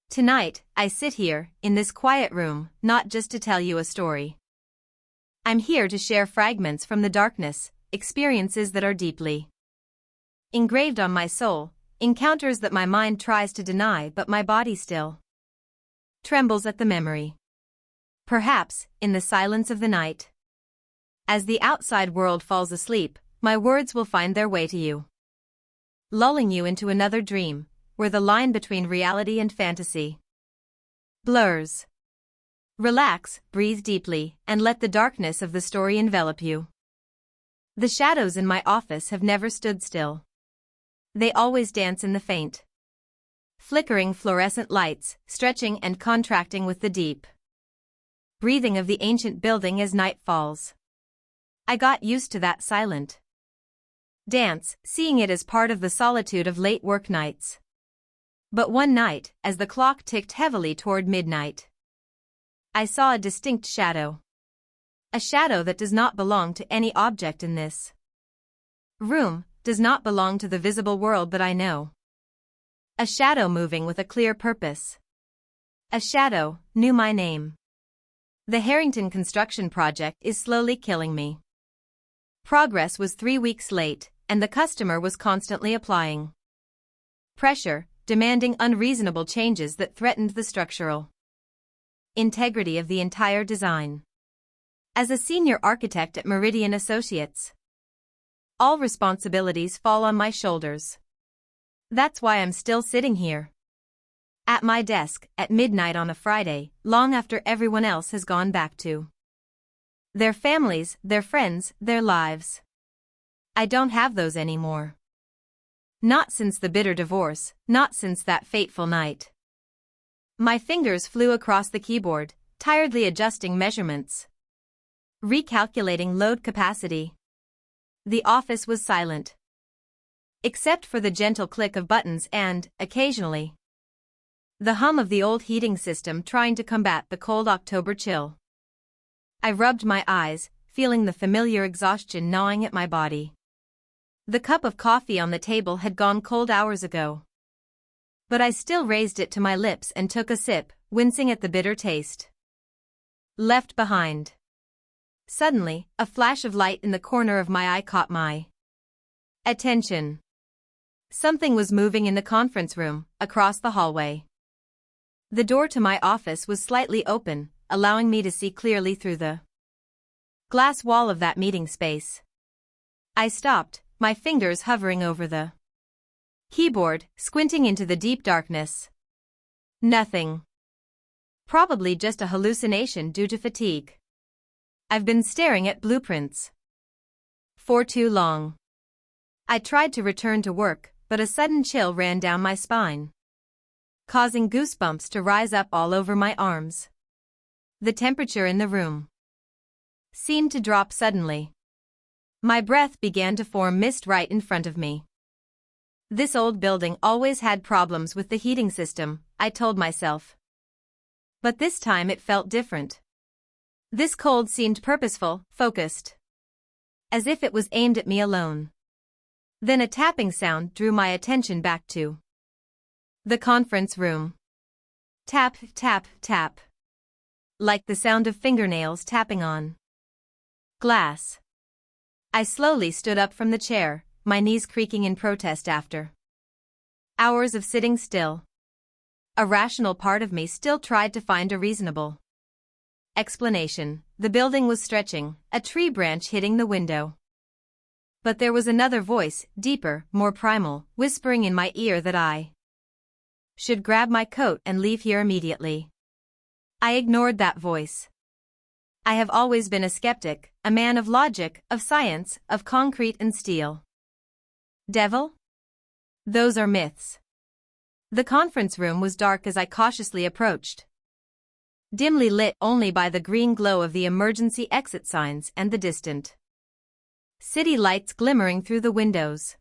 Tonight, I sit here, in this quiet room, not just to tell you a story. I'm here to share fragments from the darkness, experiences that are deeply engraved on my soul, encounters that my mind tries to deny but my body still trembles at the memory. Perhaps, in the silence of the night, as the outside world falls asleep, my words will find their way to you, lulling you into another dream, where the line between reality and fantasy blurs. Relax, breathe deeply, and let the darkness of the story envelop you. The shadows in my office have never stood still. They always dance in the faint, flickering fluorescent lights, stretching and contracting with the deep breathing of the ancient building as night falls. I got used to that silent dance, seeing it as part of the solitude of late work nights. But one night, as the clock ticked heavily toward midnight, I saw a distinct shadow. A shadow that does not belong to any object in this room, does not belong to the visible world that I know. A shadow moving with a clear purpose. A shadow knew my name. The Harrington construction project is slowly killing me. Progress was 3 weeks late, and the customer was constantly applying pressure, demanding unreasonable changes that threatened the structural integrity of the entire design. As a senior architect at Meridian Associates, all responsibilities fall on my shoulders. That's why I'm still sitting here, at my desk, at midnight on a Friday, long after everyone else has gone back to their families, their friends, their lives. I don't have those anymore. Not since the bitter divorce, not since that fateful night. My fingers flew across the keyboard, tiredly adjusting measurements, recalculating load capacity. The office was silent, except for the gentle click of buttons and, occasionally, the hum of the old heating system trying to combat the cold October chill. I rubbed my eyes, feeling the familiar exhaustion gnawing at my body. The cup of coffee on the table had gone cold hours ago, but I still raised it to my lips and took a sip, wincing at the bitter taste left behind. Suddenly, a flash of light in the corner of my eye caught my attention. Something was moving in the conference room, across the hallway. The door to my office was slightly open, allowing me to see clearly through the glass wall of that meeting space. I stopped, my fingers hovering over the keyboard, squinting into the deep darkness. Nothing. Probably just a hallucination due to fatigue. I've been staring at blueprints for too long. I tried to return to work, but a sudden chill ran down my spine, causing goosebumps to rise up all over my arms. The temperature in the room seemed to drop suddenly. My breath began to form mist right in front of me. This old building always had problems with the heating system, I told myself. But this time it felt different. This cold seemed purposeful, focused, as if it was aimed at me alone. Then a tapping sound drew my attention back to the conference room. Tap, tap, tap. Like the sound of fingernails tapping on glass. I slowly stood up from the chair, my knees creaking in protest after hours of sitting still. A rational part of me still tried to find a reasonable explanation. The building was stretching, a tree branch hitting the window. But there was another voice, deeper, more primal, whispering in my ear that I should grab my coat and leave here immediately. I ignored that voice. I have always been a skeptic, a man of logic, of science, of concrete and steel. Devil? Those are myths. The conference room was dark as I cautiously approached, dimly lit only by the green glow of the emergency exit signs and the distant city lights glimmering through the windows.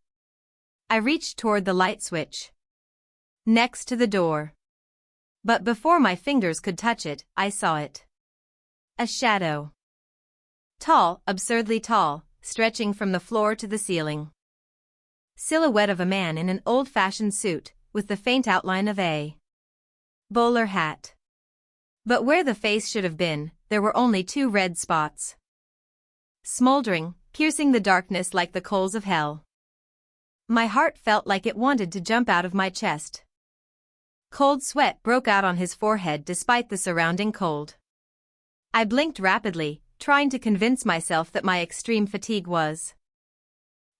I reached toward the light switch next to the door. But before my fingers could touch it, I saw it. A shadow. Tall, absurdly tall, stretching from the floor to the ceiling. Silhouette of a man in an old-fashioned suit, with the faint outline of a Bowler hat. But where the face should have been, there were only 2 red spots. Smoldering, piercing the darkness like the coals of hell. My heart felt like it wanted to jump out of my chest. Cold sweat broke out on his forehead despite the surrounding cold. I blinked rapidly, trying to convince myself that my extreme fatigue was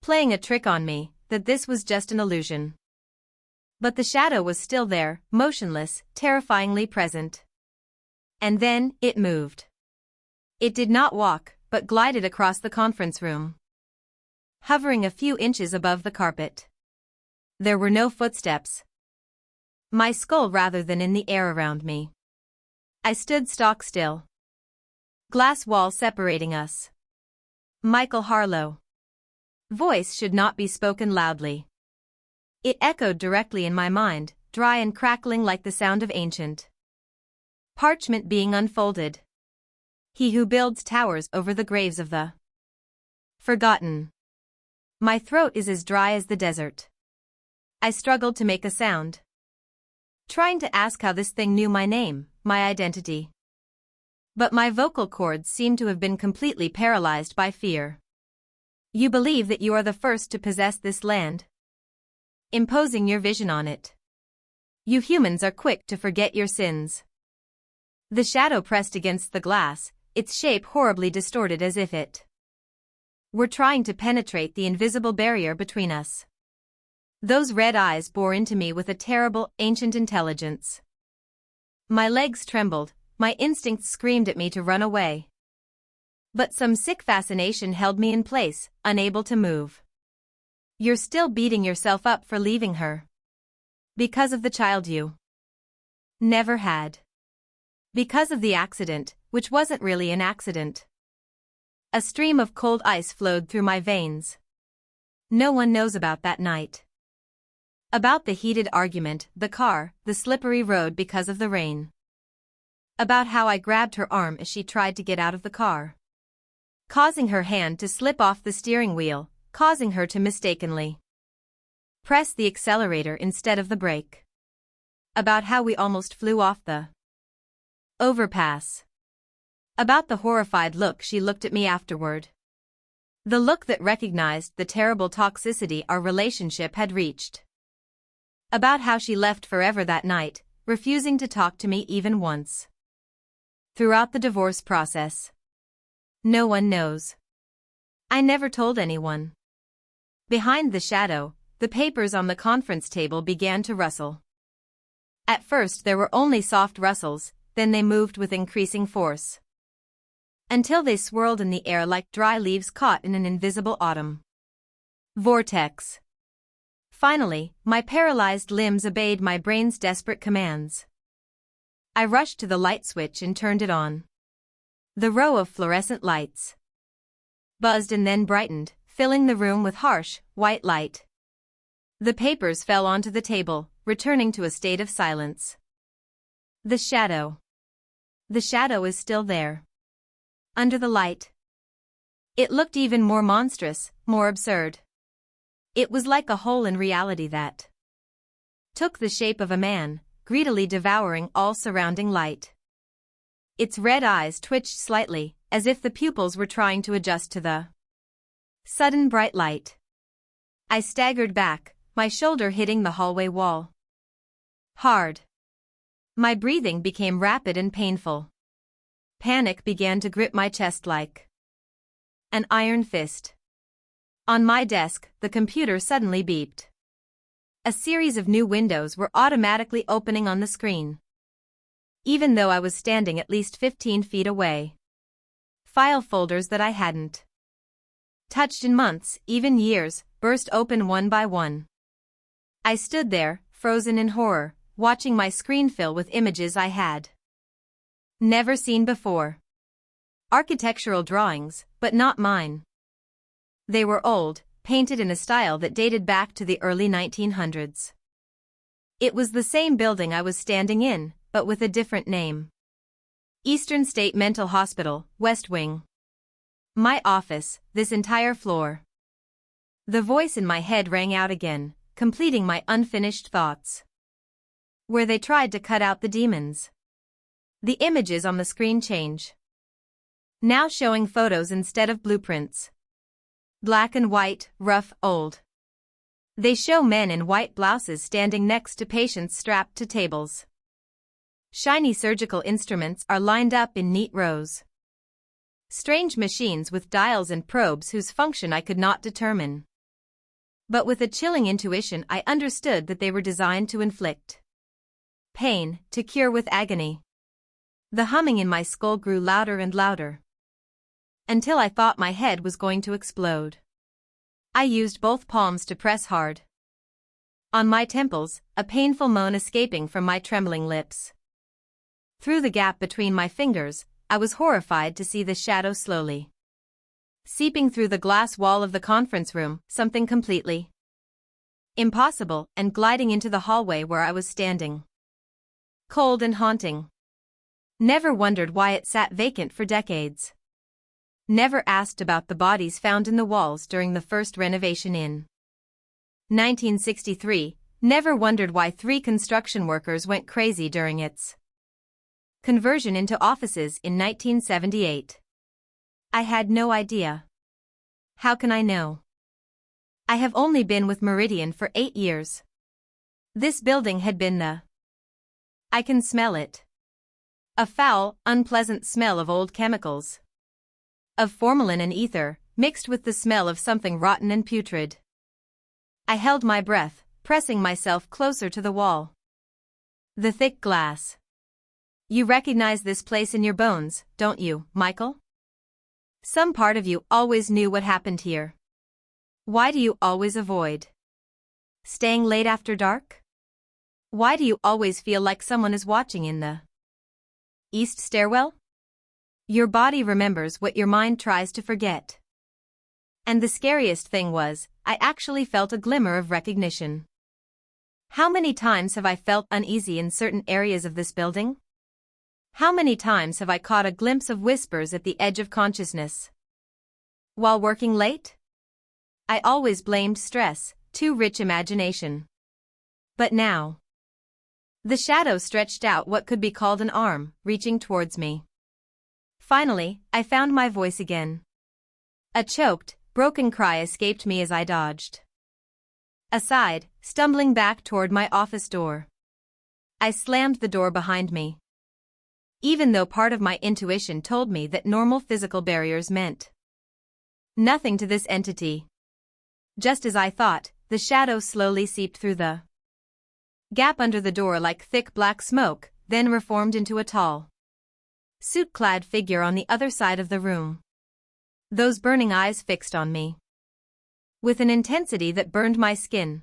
playing a trick on me, that this was just an illusion. But the shadow was still there, motionless, terrifyingly present. And then, it moved. It did not walk, but glided across the conference room, hovering a few inches above the carpet. There were no footsteps. My skull rather than in the air around me. I stood stock still. Glass wall separating us. Michael Harlow. Voice should not be spoken loudly. It echoed directly in my mind, dry and crackling like the sound of ancient parchment being unfolded. He who builds towers over the graves of the forgotten. My throat is as dry as the desert. I struggled to make a sound, trying to ask how this thing knew my name, my identity. But my vocal cords seemed to have been completely paralyzed by fear. You believe that you are the first to possess this land, imposing your vision on it. You humans are quick to forget your sins. The shadow pressed against the glass, its shape horribly distorted as if it were trying to penetrate the invisible barrier between us. Those red eyes bore into me with a terrible, ancient intelligence. My legs trembled, my instincts screamed at me to run away. But some sick fascination held me in place, unable to move. You're still beating yourself up for leaving her. Because of the child you never had. Because of the accident, which wasn't really an accident. A stream of cold ice flowed through my veins. No one knows about that night. About the heated argument, the car, the slippery road because of the rain. About how I grabbed her arm as she tried to get out of the car, causing her hand to slip off the steering wheel, causing her to mistakenly press the accelerator instead of the brake. About how we almost flew off the overpass. About the horrified look she looked at me afterward. The look that recognized the terrible toxicity our relationship had reached. About how she left forever that night, refusing to talk to me even once. Throughout the divorce process. No one knows. I never told anyone. Behind the shadow, the papers on the conference table began to rustle. At first there were only soft rustles, then they moved with increasing force, until they swirled in the air like dry leaves caught in an invisible autumn vortex. Finally, my paralyzed limbs obeyed my brain's desperate commands. I rushed to the light switch and turned it on. The row of fluorescent lights buzzed and then brightened, filling the room with harsh, white light. The papers fell onto the table, returning to a state of silence. The shadow. The shadow is still there. Under the light. It looked even more monstrous, more absurd. It was like a hole in reality that took the shape of a man, greedily devouring all surrounding light. Its red eyes twitched slightly, as if the pupils were trying to adjust to the sudden bright light. I staggered back, my shoulder hitting the hallway wall hard. My breathing became rapid and painful. Panic began to grip my chest like an iron fist. On my desk, the computer suddenly beeped. A series of new windows were automatically opening on the screen, even though I was standing at least 15 feet away. File folders that I hadn't touched in months, even years, burst open one by one. I stood there, frozen in horror, watching my screen fill with images I had never seen before. Architectural drawings, but not mine. They were old, painted in a style that dated back to the early 1900s. It was the same building I was standing in, but with a different name. Eastern State Mental Hospital, West Wing. My office, this entire floor. The voice in my head rang out again, completing my unfinished thoughts. where they tried to cut out the demons. The images on the screen change. Now showing photos instead of blueprints. Black and white, rough, old. They show men in white blouses standing next to patients strapped to tables. Shiny surgical instruments are lined up in neat rows. Strange machines with dials and probes whose function I could not determine. But with a chilling intuition I understood that they were designed to inflict pain, to cure with agony. The humming in my skull grew louder and louder, until I thought my head was going to explode. I used both palms to press hard on my temples, a painful moan escaping from my trembling lips. Through the gap between my fingers, I was horrified to see the shadow slowly seeping through the glass wall of the conference room, something completely impossible, and gliding into the hallway where I was standing. Cold and haunting. Never wondered why it sat vacant for decades. Never asked about the bodies found in the walls during the first renovation in 1963, never wondered why 3 construction workers went crazy during its conversion into offices in 1978. I had no idea. How can I know? I have only been with Meridian for 8 years. This building had been the... I can smell it. A foul, unpleasant smell of old chemicals. Of formalin and ether, mixed with the smell of something rotten and putrid. I held my breath, pressing myself closer to the wall. The thick glass. You recognize this place in your bones, don't you, Michael? Some part of you always knew what happened here. Why do you always avoid staying late after dark? Why do you always feel like someone is watching in the east stairwell? Your body remembers what your mind tries to forget. And the scariest thing was, I actually felt a glimmer of recognition. How many times have I felt uneasy in certain areas of this building? How many times have I caught a glimpse of whispers at the edge of consciousness? While working late? I always blamed stress, too rich imagination. But now... The shadow stretched out what could be called an arm, reaching towards me. Finally, I found my voice again. A choked, broken cry escaped me as I dodged aside, stumbling back toward my office door. I slammed the door behind me. Even though part of my intuition told me that normal physical barriers meant nothing to this entity. Just as I thought, the shadow slowly seeped through the gap under the door like thick black smoke, then reformed into a tall, suit-clad figure on the other side of the room. Those burning eyes fixed on me with an intensity that burned my skin.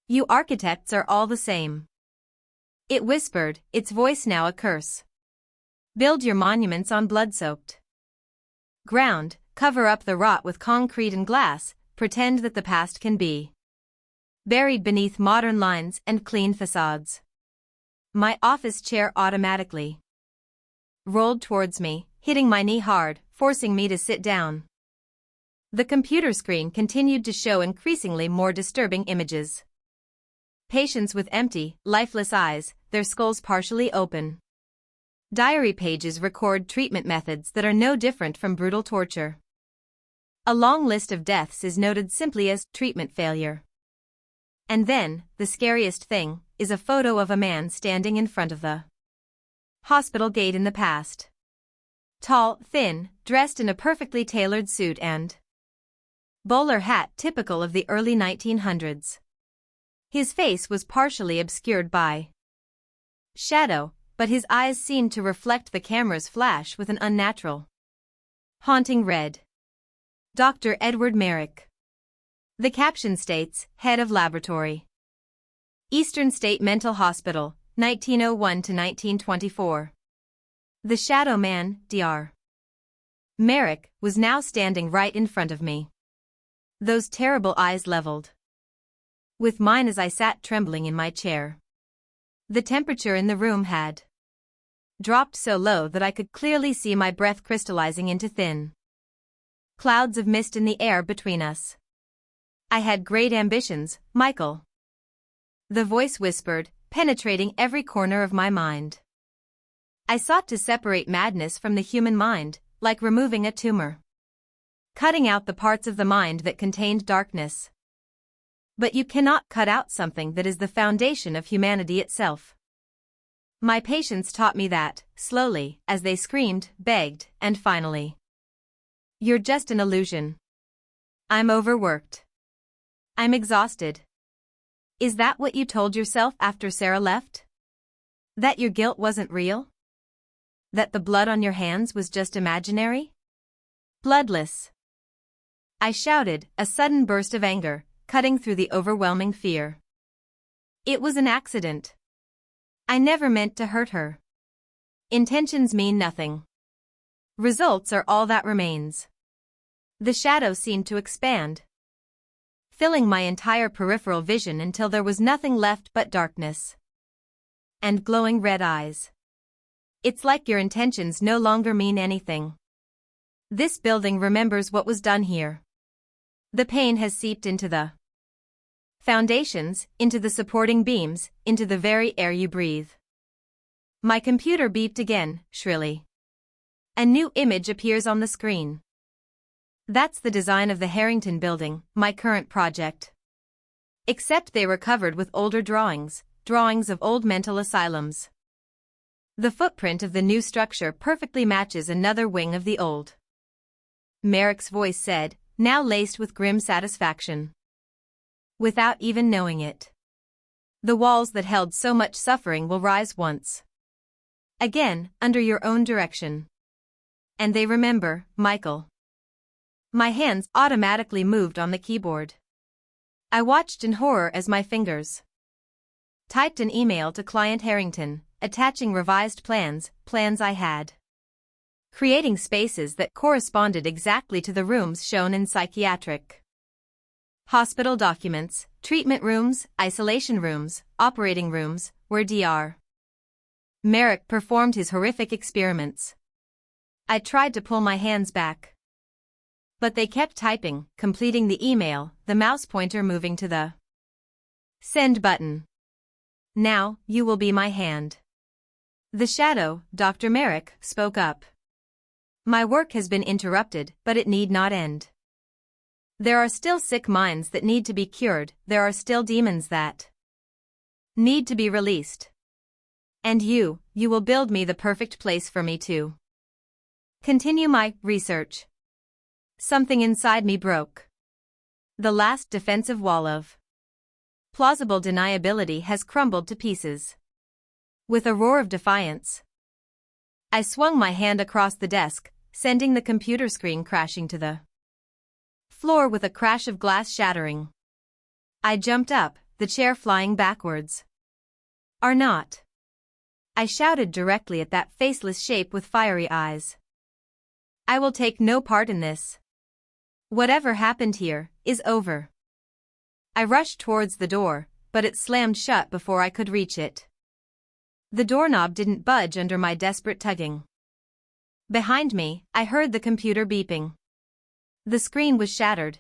You architects are all the same. It whispered, its voice now a curse. Build your monuments on blood-soaked ground, cover up the rot with concrete and glass, pretend that the past can be buried beneath modern lines and clean facades. My office chair automatically rolled towards me, hitting my knee hard, forcing me to sit down. The computer screen continued to show increasingly more disturbing images. Patients with empty, lifeless eyes, their skulls partially open. Diary pages record treatment methods that are no different from brutal torture. A long list of deaths is noted simply as treatment failure. And then, the scariest thing, is a photo of a man standing in front of the hospital gate in the past. Tall, thin, dressed in a perfectly tailored suit and bowler hat typical of the early 1900s. His face was partially obscured by shadow, but his eyes seemed to reflect the camera's flash with an unnatural, haunting red. Dr. Edward Merrick. The caption states, Head of Laboratory. Eastern State Mental Hospital, 1901 to 1924. The Shadow Man, Dr. Merrick, was now standing right in front of me. Those terrible eyes leveled with mine as I sat trembling in my chair. The temperature in the room had dropped so low that I could clearly see my breath crystallizing into thin clouds of mist in the air between us. I had great ambitions, Michael. The voice whispered, penetrating every corner of my mind. I sought to separate madness from the human mind, like removing a tumor. Cutting out the parts of the mind that contained darkness. But you cannot cut out something that is the foundation of humanity itself. My patients taught me that, slowly, as they screamed, begged, and finally. You're just an illusion. I'm overworked. I'm exhausted. Is that what you told yourself after Sarah left? That your guilt wasn't real? That the blood on your hands was just imaginary? Bloodless. I shouted, a sudden burst of anger, cutting through the overwhelming fear. It was an accident. I never meant to hurt her. Intentions mean nothing. Results are all that remains. The shadow seemed to expand, filling my entire peripheral vision until there was nothing left but darkness. And glowing red eyes. It's like your intentions no longer mean anything. This building remembers what was done here. The pain has seeped into the foundations, into the supporting beams, into the very air you breathe. My computer beeped again, shrilly. A new image appears on the screen. That's the design of the Harrington building, my current project. Except they were covered with older drawings of old mental asylums. The footprint of the new structure perfectly matches another wing of the old. Merrick's voice said, now laced with grim satisfaction. Without even knowing it. The walls that held so much suffering will rise once again, under your own direction. And they remember, Michael. My hands automatically moved on the keyboard. I watched in horror as my fingers typed an email to Client Harrington, attaching revised plans I had. Creating spaces that corresponded exactly to the rooms shown in psychiatric hospital documents, treatment rooms, isolation rooms, operating rooms, where Dr. Merrick performed his horrific experiments. I tried to pull my hands back. But they kept typing, completing the email, the mouse pointer moving to the send button. Now, you will be my hand. The shadow, Dr. Merrick, spoke up. My work has been interrupted, but it need not end. There are still sick minds that need to be cured, there are still demons that need to be released. And you will build me the perfect place for me to continue my research. Something inside me broke. The last defensive wall of plausible deniability has crumbled to pieces. With a roar of defiance, I swung my hand across the desk, sending the computer screen crashing to the floor with a crash of glass shattering. I jumped up, the chair flying backwards. Are not. I shouted directly at that faceless shape with fiery eyes. I will take no part in this. Whatever happened here is over. I rushed towards the door, but it slammed shut before I could reach it. The doorknob didn't budge under my desperate tugging. Behind me, I heard the computer beeping. The screen was shattered.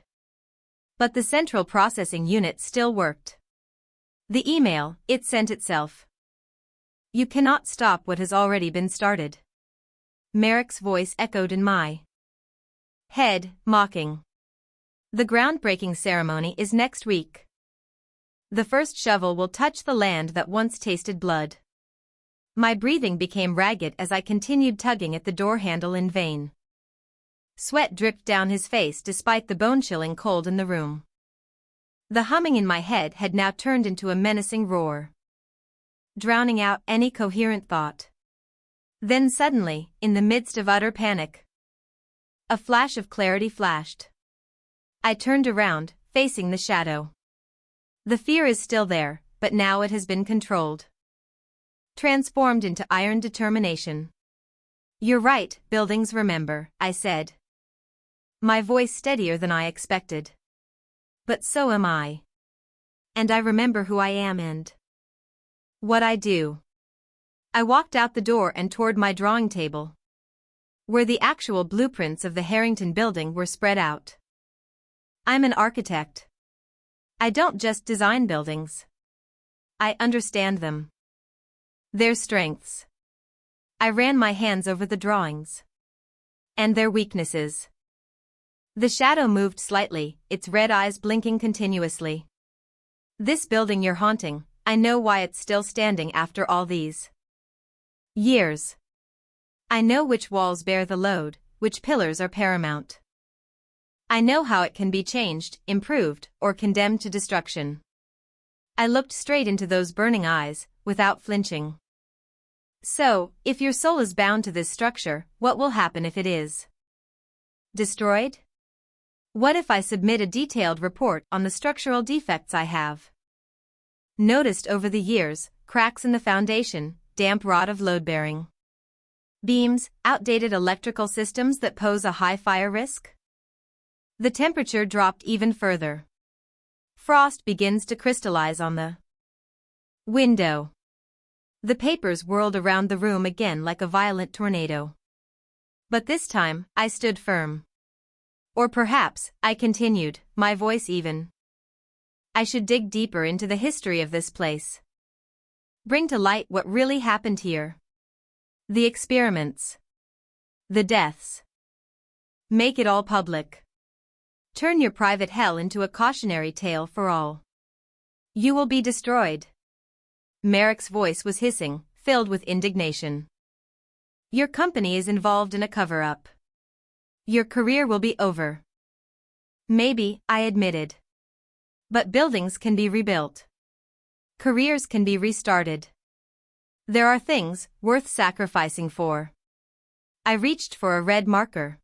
But the central processing unit still worked. The email, it sent itself. You cannot stop what has already been started. Merrick's voice echoed in my head, mocking. The groundbreaking ceremony is next week. The first shovel will touch the land that once tasted blood. My breathing became ragged as I continued tugging at the door handle in vain. Sweat dripped down his face despite the bone-chilling cold in the room. The humming in my head had now turned into a menacing roar, drowning out any coherent thought. Then suddenly, in the midst of utter panic, a flash of clarity flashed. I turned around, facing the shadow. The fear is still there, but now it has been controlled. Transformed into iron determination. You're right, buildings remember, I said. My voice steadier than I expected. But so am I. And I remember who I am and what I do. I walked out the door and toward my drawing table, where the actual blueprints of the Harrington building were spread out. I'm an architect. I don't just design buildings. I understand them. Their strengths. I ran my hands over the drawings. And their weaknesses. The shadow moved slightly, its red eyes blinking continuously. This building you're haunting, I know why it's still standing after all these years. I know which walls bear the load, which pillars are paramount. I know how it can be changed, improved, or condemned to destruction. I looked straight into those burning eyes, without flinching. So, if your soul is bound to this structure, what will happen if it is destroyed? What if I submit a detailed report on the structural defects I have noticed over the years, cracks in the foundation, damp rot of load-bearing beams, outdated electrical systems that pose a high fire risk? The temperature dropped even further. Frost begins to crystallize on the window. The papers whirled around the room again like a violent tornado. But this time, I stood firm. Or perhaps, I continued, my voice even. I should dig deeper into the history of this place. Bring to light what really happened here. The experiments. The deaths. Make it all public. Turn your private hell into a cautionary tale for all. You will be destroyed. Merrick's voice was hissing, filled with indignation. Your company is involved in a cover-up. Your career will be over. Maybe, I admitted. But buildings can be rebuilt. Careers can be restarted. There are things worth sacrificing for. I reached for a red marker.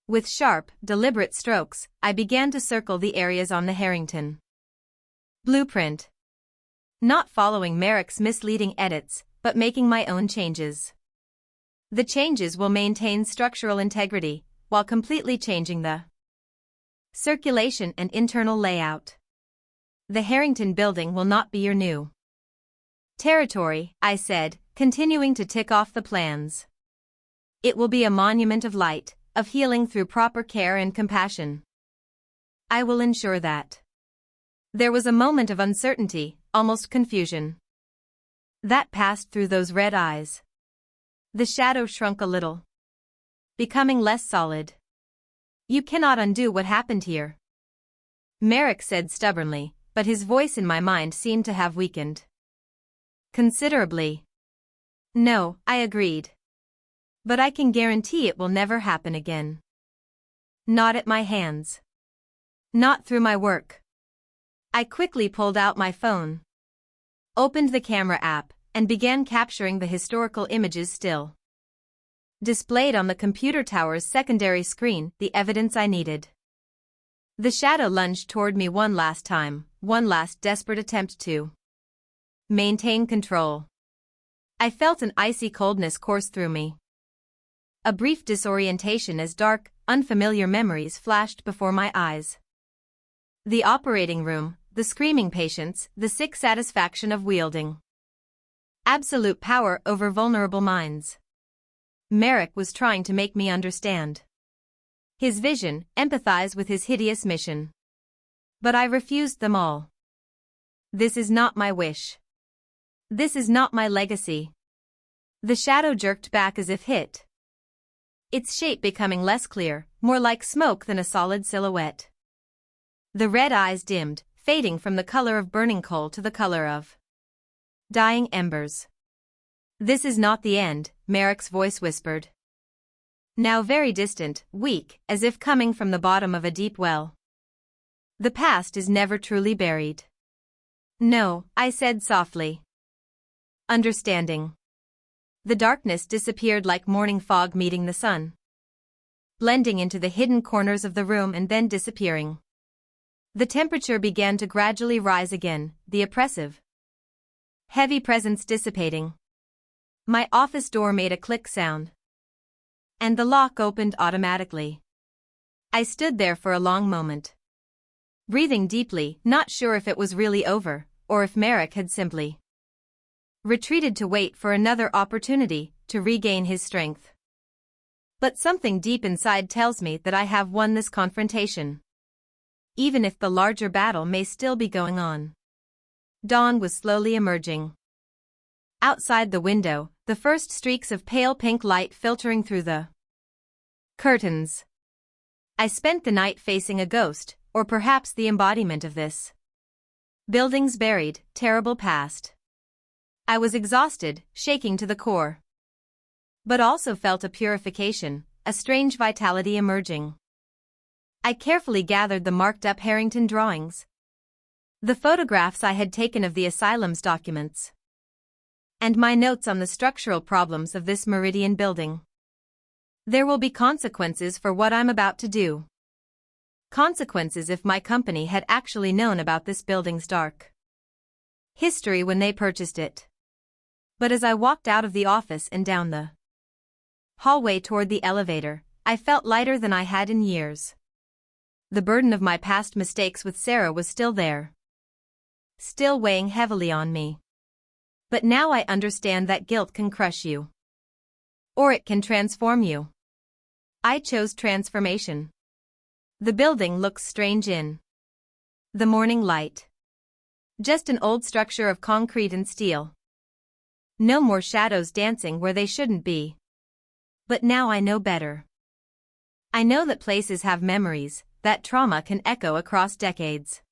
With sharp, deliberate strokes, I began to circle the areas on the Harrington blueprint. Not following Merrick's misleading edits, but making my own changes. The changes will maintain structural integrity, while completely changing the circulation and internal layout. The Harrington building will not be your new territory, I said, continuing to tick off the plans. It will be a monument of light, of healing through proper care and compassion. I will ensure that. There was a moment of uncertainty, almost confusion, that passed through those red eyes. The shadow shrunk a little, becoming less solid. You cannot undo what happened here, Merrick said stubbornly, but his voice in my mind seemed to have weakened considerably. No, I agreed. But I can guarantee it will never happen again. Not at my hands. Not through my work. I quickly pulled out my phone, opened the camera app, and began capturing the historical images still displayed on the computer tower's secondary screen, the evidence I needed. The shadow lunged toward me one last time, one last desperate attempt to maintain control. I felt an icy coldness course through me. A brief disorientation as dark, unfamiliar memories flashed before my eyes. The operating room, the screaming patients, the sick satisfaction of wielding absolute power over vulnerable minds. Merrick was trying to make me understand his vision, empathize with his hideous mission. But I refused them all. This is not my wish. This is not my legacy. The shadow jerked back as if hit, its shape becoming less clear, more like smoke than a solid silhouette. The red eyes dimmed, fading from the color of burning coal to the color of dying embers. This is not the end, Merrick's voice whispered. Now very distant, weak, as if coming from the bottom of a deep well. The past is never truly buried. No, I said softly. Understanding. The darkness disappeared like morning fog meeting the sun, blending into the hidden corners of the room and then disappearing. The temperature began to gradually rise again, the oppressive, heavy presence dissipating. My office door made a click sound, and the lock opened automatically. I stood there for a long moment, breathing deeply, not sure if it was really over, or if Merrick had simply retreated to wait for another opportunity to regain his strength. But something deep inside tells me that I have won this confrontation, even if the larger battle may still be going on. Dawn was slowly emerging. Outside the window, the first streaks of pale pink light filtering through the curtains. I spent the night facing a ghost, or perhaps the embodiment of this building's buried, terrible past. I was exhausted, shaking to the core. But also felt a purification, a strange vitality emerging. I carefully gathered the marked-up Harrington drawings, the photographs I had taken of the asylum's documents, and my notes on the structural problems of this Meridian building. There will be consequences for what I'm about to do. Consequences if my company had actually known about this building's dark history when they purchased it. But as I walked out of the office and down the hallway toward the elevator, I felt lighter than I had in years. The burden of my past mistakes with Sarah was still there, still weighing heavily on me. But now I understand that guilt can crush you, or it can transform you. I chose transformation. The building looks strange in the morning light. Just an old structure of concrete and steel. No more shadows dancing where they shouldn't be. But now I know better. I know that places have memories, that trauma can echo across decades.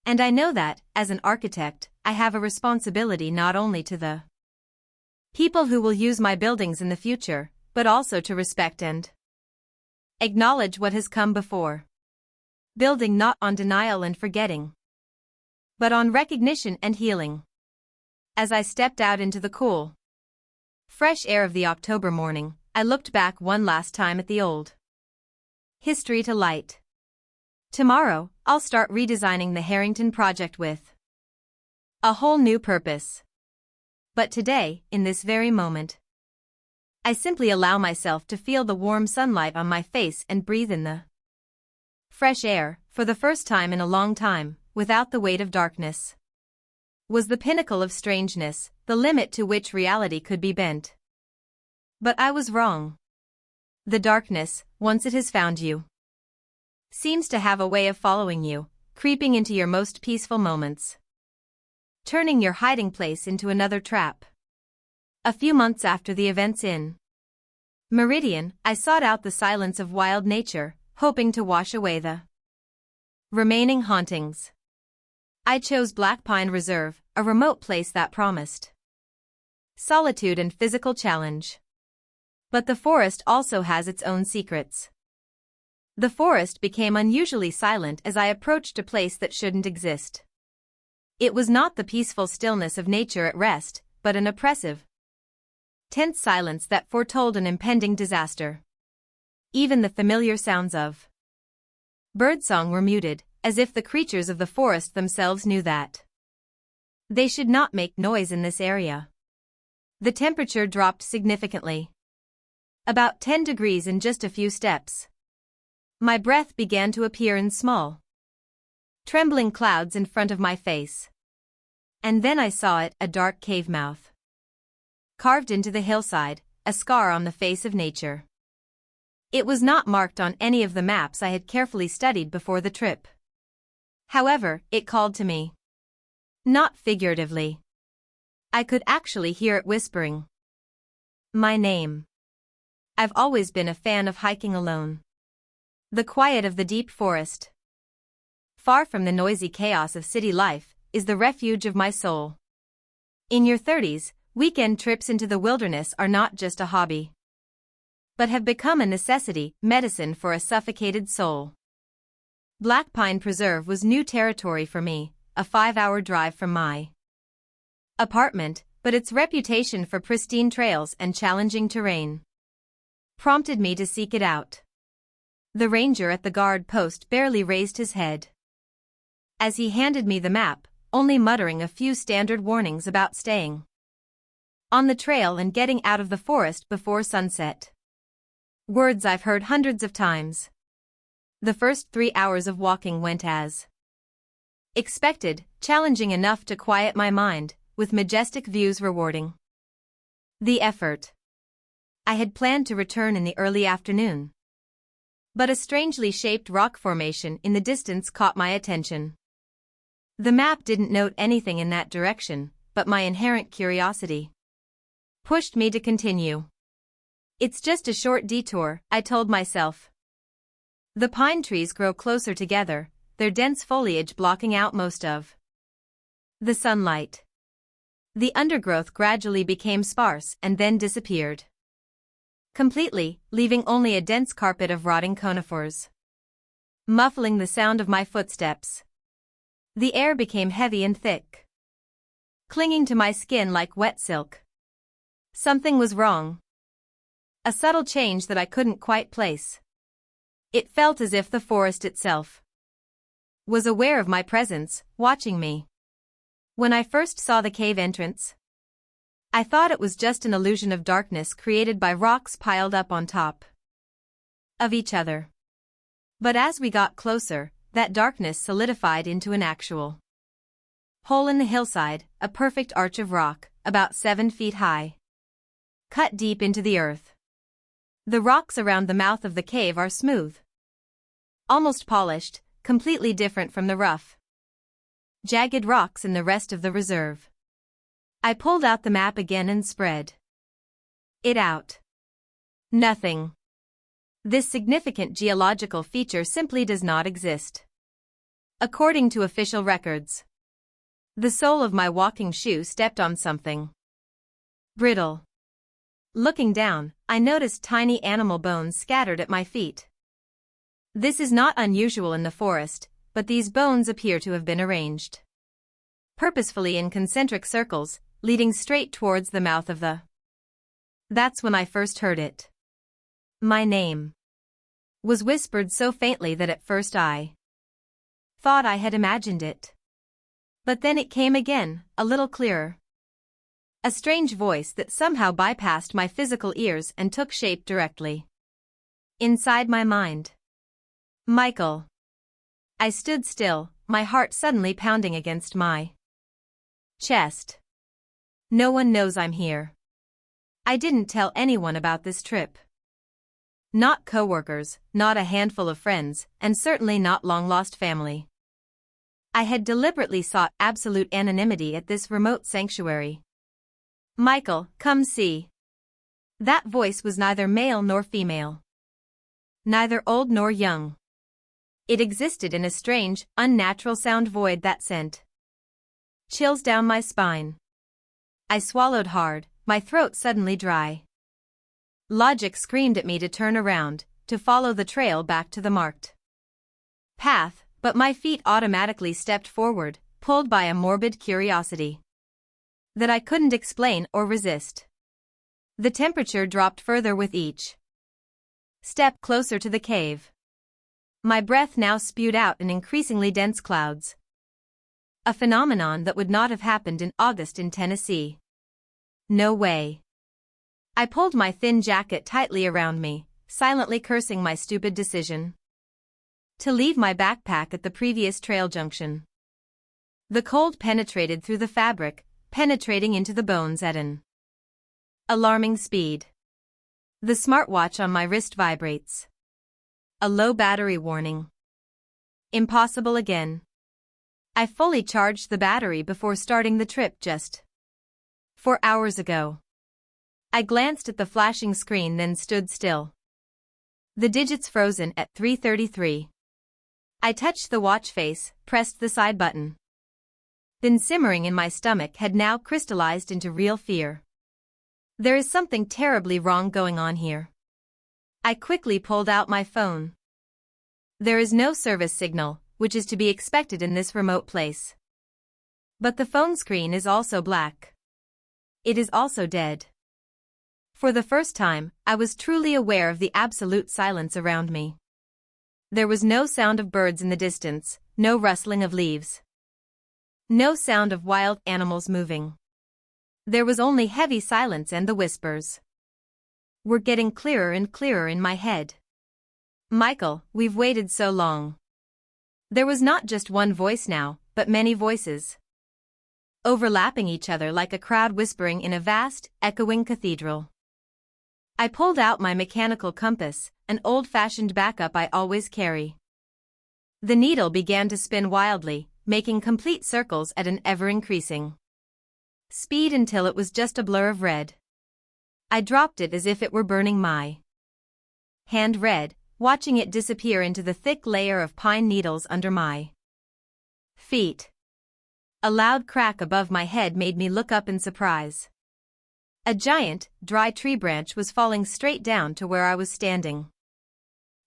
And I know that, as an architect, I have a responsibility not only to the people who will use my buildings in the future, but also to respect and acknowledge what has come before. Building not on denial and forgetting, but on recognition and healing. As I stepped out into the cool, fresh air of the October morning, I looked back one last time at the old history to light. Tomorrow, I'll start redesigning the Harrington project with a whole new purpose. But today, in this very moment, I simply allow myself to feel the warm sunlight on my face and breathe in the fresh air, for the first time in a long time, without the weight of darkness. Was the pinnacle of strangeness, the limit to which reality could be bent. But I was wrong. The darkness, once it has found you, seems to have a way of following you, creeping into your most peaceful moments, turning your hiding place into another trap. A few months after the events in Meridian, I sought out the silence of wild nature, hoping to wash away the remaining hauntings. I chose Black Pine Reserve, a remote place that promised solitude and physical challenge. But the forest also has its own secrets. The forest became unusually silent as I approached a place that shouldn't exist. It was not the peaceful stillness of nature at rest, but an oppressive, tense silence that foretold an impending disaster. Even the familiar sounds of birdsong were muted, as if the creatures of the forest themselves knew that they should not make noise in this area. The temperature dropped significantly. About 10 degrees in just a few steps. My breath began to appear in small, trembling clouds in front of my face. And then I saw it, a dark cave mouth, carved into the hillside, a scar on the face of nature. It was not marked on any of the maps I had carefully studied before the trip. However, it called to me. Not figuratively. I could actually hear it whispering my name. I've always been a fan of hiking alone. The quiet of the deep forest, far from the noisy chaos of city life, is the refuge of my soul. In your 30s, weekend trips into the wilderness are not just a hobby, but have become a necessity, medicine for a suffocated soul. Black Pine Preserve was new territory for me, a 5-hour drive from my apartment, but its reputation for pristine trails and challenging terrain prompted me to seek it out. The ranger at the guard post barely raised his head as he handed me the map, only muttering a few standard warnings about staying on the trail and getting out of the forest before sunset. Words I've heard hundreds of times. The first 3 hours of walking went as expected, challenging enough to quiet my mind, with majestic views rewarding the effort. I had planned to return in the early afternoon, but a strangely shaped rock formation in the distance caught my attention. The map didn't note anything in that direction, but my inherent curiosity pushed me to continue. It's just a short detour, I told myself. The pine trees grow closer together, their dense foliage blocking out most of the sunlight. The undergrowth gradually became sparse and then disappeared completely, leaving only a dense carpet of rotting conifers, muffling the sound of my footsteps. The air became heavy and thick, clinging to my skin like wet silk. Something was wrong. A subtle change that I couldn't quite place. It felt as if the forest itself was aware of my presence, watching me. When I first saw the cave entrance, I thought it was just an illusion of darkness created by rocks piled up on top of each other. But as we got closer, that darkness solidified into an actual hole in the hillside, a perfect arch of rock, about 7 feet high, cut deep into the earth. The rocks around the mouth of the cave are smooth, almost polished, completely different from the rough, jagged rocks in the rest of the reserve. I pulled out the map again and spread it out. Nothing. This significant geological feature simply does not exist. According to official records, the sole of my walking shoe stepped on something brittle. Looking down, I noticed tiny animal bones scattered at my feet. This is not unusual in the forest, but these bones appear to have been arranged purposefully in concentric circles, leading straight towards the mouth of the. That's when I first heard it. My name was whispered so faintly that at first I thought I had imagined it. But then it came again, a little clearer. A strange voice that somehow bypassed my physical ears and took shape directly inside my mind. Michael. I stood still, my heart suddenly pounding against my chest. No one knows I'm here. I didn't tell anyone about this trip. Not coworkers, not a handful of friends, and certainly not long-lost family. I had deliberately sought absolute anonymity at this remote sanctuary. Michael, come see. That voice was neither male nor female. Neither old nor young. It existed in a strange, unnatural sound void that sent chills down my spine. I swallowed hard, my throat suddenly dry. Logic screamed at me to turn around, to follow the trail back to the marked path, but my feet automatically stepped forward, pulled by a morbid curiosity that I couldn't explain or resist. The temperature dropped further with each step closer to the cave. My breath now spewed out in increasingly dense clouds. A phenomenon that would not have happened in August in Tennessee. No way. I pulled my thin jacket tightly around me, silently cursing my stupid decision to leave my backpack at the previous trail junction. The cold penetrated through the fabric, penetrating into the bones at an alarming speed. The smartwatch on my wrist vibrates. A low battery warning. Impossible again. I fully charged the battery before starting the trip just 4 hours ago. I glanced at the flashing screen, then stood still. The digits frozen at 3:33. I touched the watch face, pressed the side button. Been simmering in my stomach had now crystallized into real fear. There is something terribly wrong going on here. I quickly pulled out my phone. There is no service signal, which is to be expected in this remote place. But the phone screen is also black. It is also dead. For the first time, I was truly aware of the absolute silence around me. There was no sound of birds in the distance, no rustling of leaves. No sound of wild animals moving. There was only heavy silence, and the whispers were getting clearer and clearer in my head. Michael, we've waited so long. There was not just one voice now, but many voices, overlapping each other like a crowd whispering in a vast, echoing cathedral. I pulled out my mechanical compass, an old-fashioned backup I always carry. The needle began to spin wildly, making complete circles at an ever-increasing speed until it was just a blur of red. I dropped it as if it were burning my hand red, watching it disappear into the thick layer of pine needles under my feet. A loud crack above my head made me look up in surprise. A giant, dry tree branch was falling straight down to where I was standing.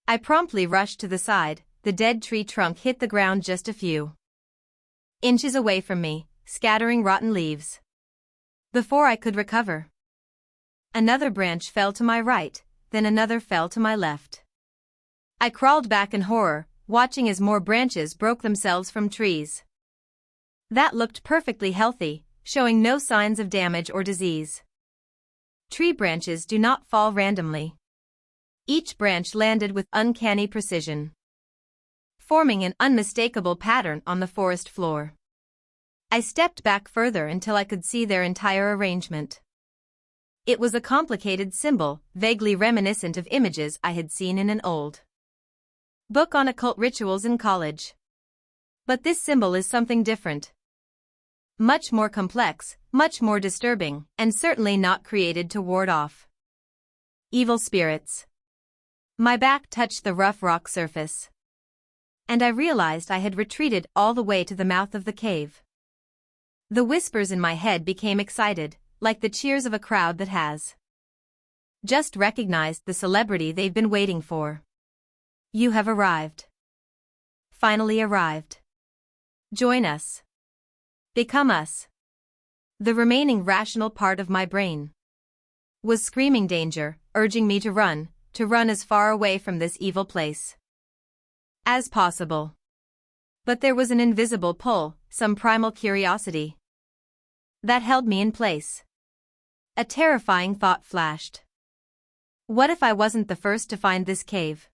I promptly rushed to the side. The dead tree trunk hit the ground just a few inches away from me, scattering rotten leaves. Before I could recover, another branch fell to my right, then another fell to my left. I crawled back in horror, watching as more branches broke themselves from trees that looked perfectly healthy, showing no signs of damage or disease. Tree branches do not fall randomly. Each branch landed with uncanny precision, forming an unmistakable pattern on the forest floor. I stepped back further until I could see their entire arrangement. It was a complicated symbol, vaguely reminiscent of images I had seen in an old book on occult rituals in college. But this symbol is something different. Much more complex, much more disturbing, and certainly not created to ward off evil spirits. My back touched the rough rock surface, and I realized I had retreated all the way to the mouth of the cave. The whispers in my head became excited, like the cheers of a crowd that has just recognized the celebrity they've been waiting for. You have arrived. Finally arrived. Join us. Become us. The remaining rational part of my brain was screaming danger, urging me to run as far away from this evil place as possible. But there was an invisible pull, some primal curiosity that held me in place. A terrifying thought flashed. What if I wasn't the first to find this cave?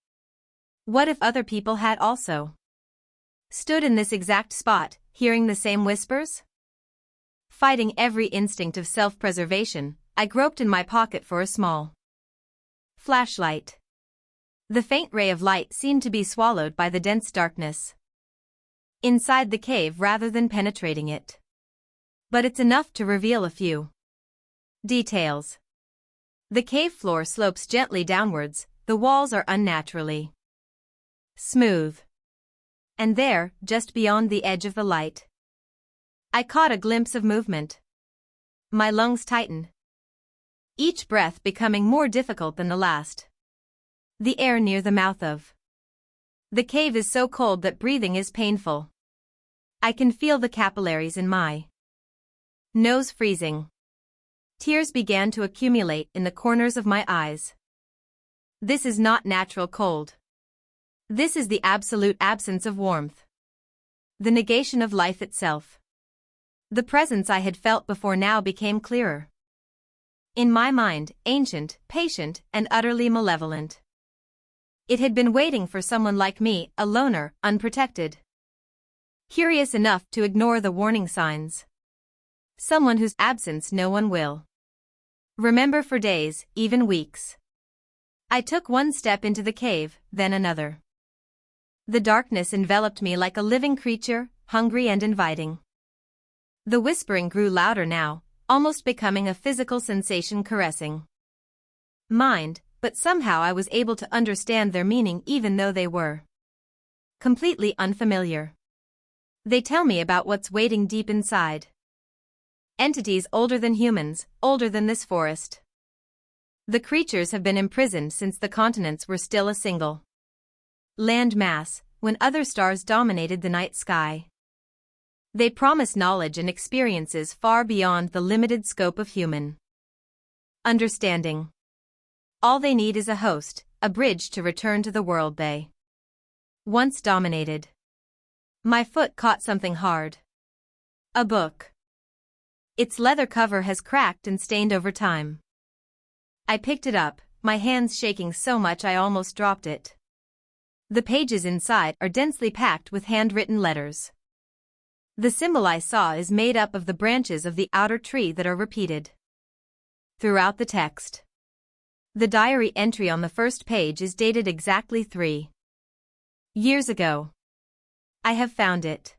What if other people had also stood in this exact spot, hearing the same whispers? Fighting every instinct of self-preservation, I groped in my pocket for a small flashlight. The faint ray of light seemed to be swallowed by the dense darkness inside the cave rather than penetrating it. But it's enough to reveal a few details. The cave floor slopes gently downwards, the walls are unnaturally smooth. And there, just beyond the edge of the light, I caught a glimpse of movement. My lungs tightened, each breath becoming more difficult than the last. The air near the mouth of the cave is so cold that breathing is painful. I can feel the capillaries in my nose freezing. Tears began to accumulate in the corners of my eyes. This is not natural cold. This is the absolute absence of warmth. The negation of life itself. The presence I had felt before now became clearer. In my mind, ancient, patient, and utterly malevolent. It had been waiting for someone like me, a loner, unprotected, curious enough to ignore the warning signs. Someone whose absence no one will remember for days, even weeks. I took one step into the cave, then another. The darkness enveloped me like a living creature, hungry and inviting. The whispering grew louder now, almost becoming a physical sensation caressing mind, but somehow I was able to understand their meaning even though they were completely unfamiliar. They tell me about what's waiting deep inside. Entities older than humans, older than this forest. The creatures have been imprisoned since the continents were still a single land mass, when other stars dominated the night sky. They promise knowledge and experiences far beyond the limited scope of human understanding. All they need is a host, a bridge to return to the world they once dominated. My foot caught something hard. A book. Its leather cover has cracked and stained over time. I picked it up, my hands shaking so much I almost dropped it. The pages inside are densely packed with handwritten letters. The symbol I saw is made up of the branches of the outer tree that are repeated throughout the text. The diary entry on the first page is dated exactly 3 years ago. I have found it.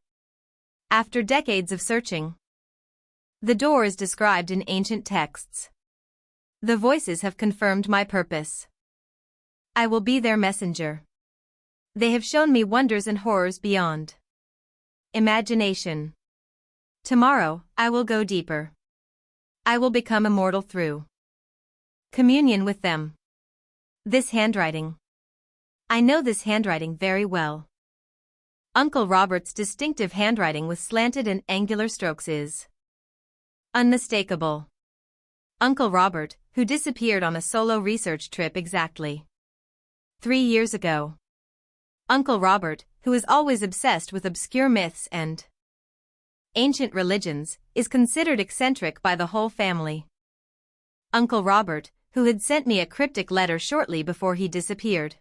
After decades of searching, the door is described in ancient texts. The voices have confirmed my purpose. I will be their messenger. They have shown me wonders and horrors beyond imagination. Tomorrow, I will go deeper. I will become immortal through communion with them. This handwriting. I know this handwriting very well. Uncle Robert's distinctive handwriting with slanted and angular strokes is unmistakable. Uncle Robert, who disappeared on a solo research trip exactly 3 years ago. Uncle Robert, who is always obsessed with obscure myths and ancient religions, is considered eccentric by the whole family. Uncle Robert, who had sent me a cryptic letter shortly before he disappeared,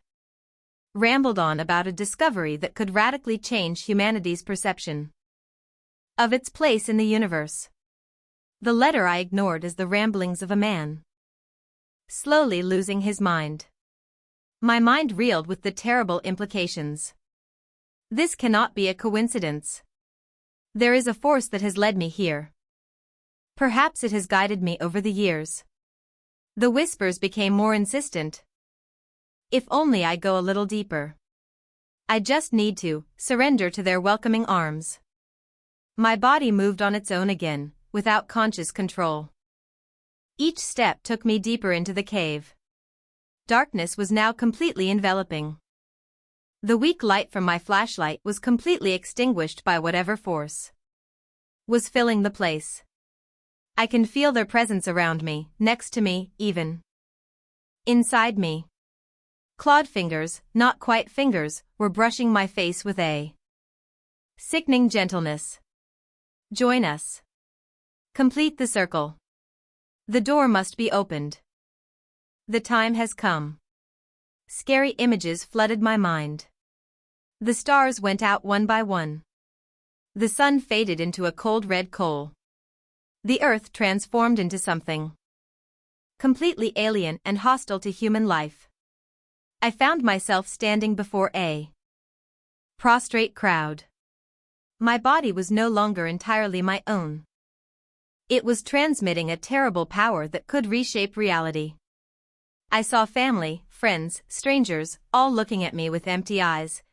rambled on about a discovery that could radically change humanity's perception of its place in the universe. The letter I ignored as the ramblings of a man slowly losing his mind. My mind reeled with the terrible implications. This cannot be a coincidence. There is a force that has led me here. Perhaps it has guided me over the years. The whispers became more insistent. If only I go a little deeper. I just need to surrender to their welcoming arms. My body moved on its own again, without conscious control. Each step took me deeper into the cave. Darkness was now completely enveloping. The weak light from my flashlight was completely extinguished by whatever force was filling the place. I can feel their presence around me, next to me, even inside me. Clawed fingers, not quite fingers, were brushing my face with a sickening gentleness. Join us. Complete the circle. The door must be opened. The time has come. Scary images flooded my mind. The stars went out one by one. The sun faded into a cold red coal. The earth transformed into something completely alien and hostile to human life. I found myself standing before a prostrate crowd. My body was no longer entirely my own. It was transmitting a terrible power that could reshape reality. I saw family, friends, strangers, all looking at me with empty eyes,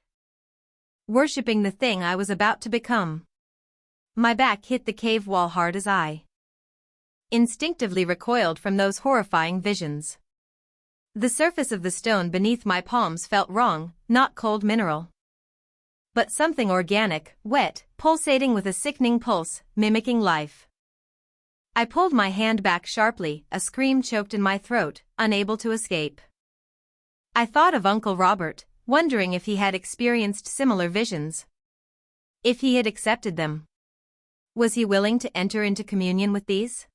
worshipping the thing I was about to become. My back hit the cave wall hard as I instinctively recoiled from those horrifying visions. The surface of the stone beneath my palms felt wrong, not cold mineral, but something organic, wet, pulsating with a sickening pulse, mimicking life. I pulled my hand back sharply, a scream choked in my throat, unable to escape. I thought of Uncle Robert, wondering if he had experienced similar visions. If he had accepted them. Was he willing to enter into communion with these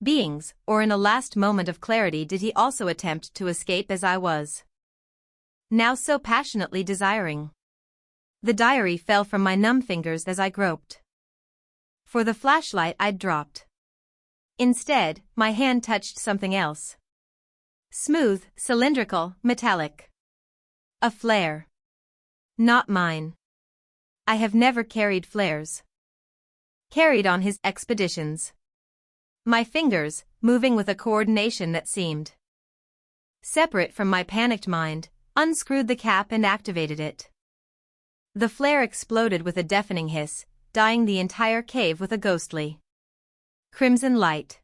beings, or in a last moment of clarity did he also attempt to escape as I was now so passionately desiring? The diary fell from my numb fingers as I groped for the flashlight I'd dropped. Instead, my hand touched something else. Smooth, cylindrical, metallic. A flare. Not mine. I have never carried flares. Carried on his expeditions. My fingers, moving with a coordination that seemed separate from my panicked mind, unscrewed the cap and activated it. The flare exploded with a deafening hiss, dyeing the entire cave with a ghostly crimson light.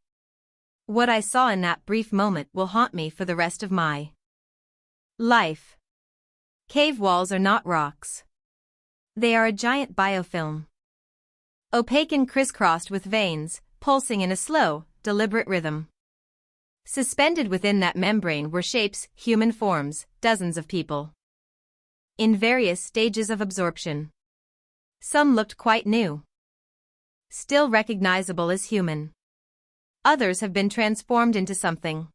What I saw in that brief moment will haunt me for the rest of my life. Cave walls are not rocks. They are a giant biofilm. Opaque and crisscrossed with veins, pulsing in a slow, deliberate rhythm. Suspended within that membrane were shapes, human forms, dozens of people. In various stages of absorption. Some looked quite new. Still recognizable as human. Others have been transformed into something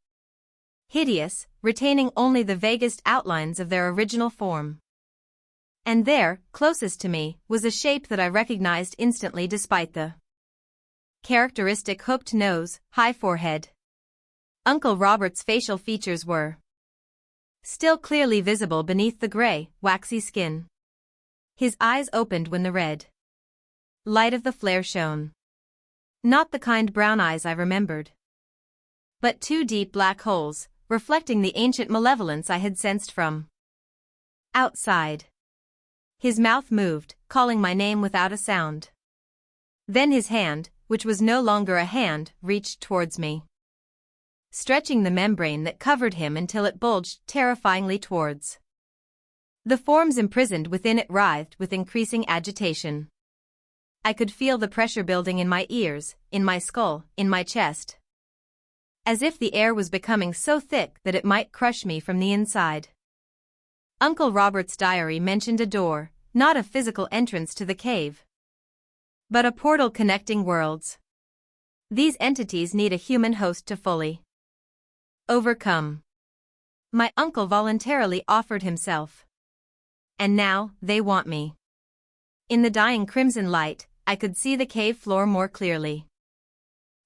hideous, retaining only the vaguest outlines of their original form. And there, closest to me, was a shape that I recognized instantly despite the characteristic hooked nose, high forehead. Uncle Robert's facial features were still clearly visible beneath the gray, waxy skin. His eyes opened when the red light of the flare shone. Not the kind brown eyes I remembered, but two deep black holes, reflecting the ancient malevolence I had sensed from outside. His mouth moved, calling my name without a sound. Then his hand, which was no longer a hand, reached towards me, stretching the membrane that covered him until it bulged terrifyingly towards. The forms imprisoned within it writhed with increasing agitation. I could feel the pressure building in my ears, in my skull, in my chest, as if the air was becoming so thick that it might crush me from the inside. Uncle Robert's diary mentioned a door, not a physical entrance to the cave, but a portal connecting worlds. These entities need a human host to fully overcome. My uncle voluntarily offered himself. And now, they want me. In the dying crimson light, I could see the cave floor more clearly.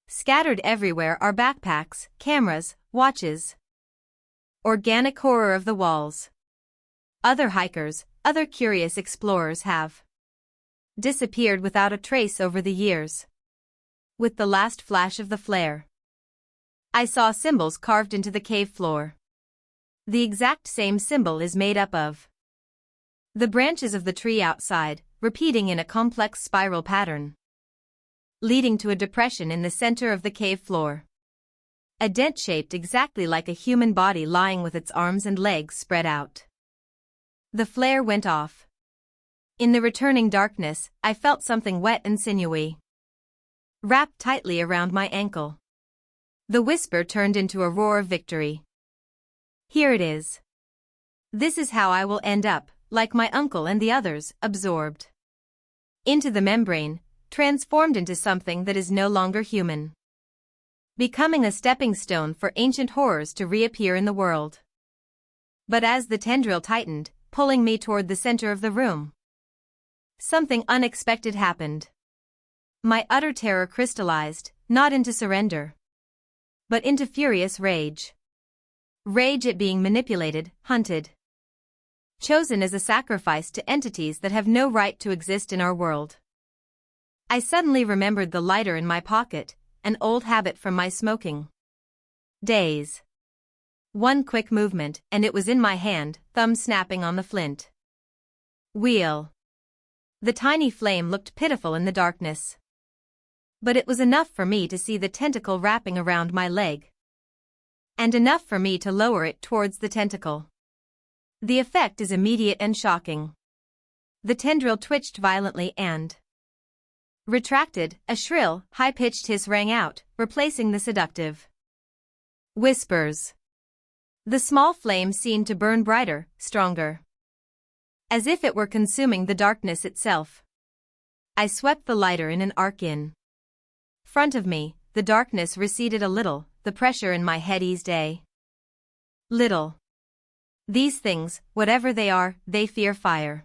Scattered everywhere are backpacks, cameras, watches. Organic horror of the walls. Other hikers, other curious explorers have disappeared without a trace over the years. With the last flash of the flare, I saw symbols carved into the cave floor. The exact same symbol is made up of the branches of the tree outside, repeating in a complex spiral pattern, leading to a depression in the center of the cave floor. A dent shaped exactly like a human body lying with its arms and legs spread out. The flare went off. In the returning darkness, I felt something wet and sinewy wrapped tightly around my ankle. The whisper turned into a roar of victory. Here it is. This is how I will end up, like my uncle and the others, absorbed into the membrane, transformed into something that is no longer human, becoming a stepping stone for ancient horrors to reappear in the world. But as the tendril tightened, pulling me toward the center of the room, something unexpected happened. My utter terror crystallized, not into surrender, but into furious rage. Rage at being manipulated, hunted, chosen as a sacrifice to entities that have no right to exist in our world. I suddenly remembered the lighter in my pocket, an old habit from my smoking days. One quick movement, and it was in my hand, thumb snapping on the flint wheel. The tiny flame looked pitiful in the darkness, but it was enough for me to see the tentacle wrapping around my leg, and enough for me to lower it towards the tentacle. The effect is immediate and shocking. The tendril twitched violently and retracted. A shrill, high-pitched hiss rang out, replacing the seductive whispers. The small flame seemed to burn brighter, stronger, as if it were consuming the darkness itself. I swept the lighter in an arc in front of me. The darkness receded a little, the pressure in my head eased a little. These things, whatever they are, they fear fire.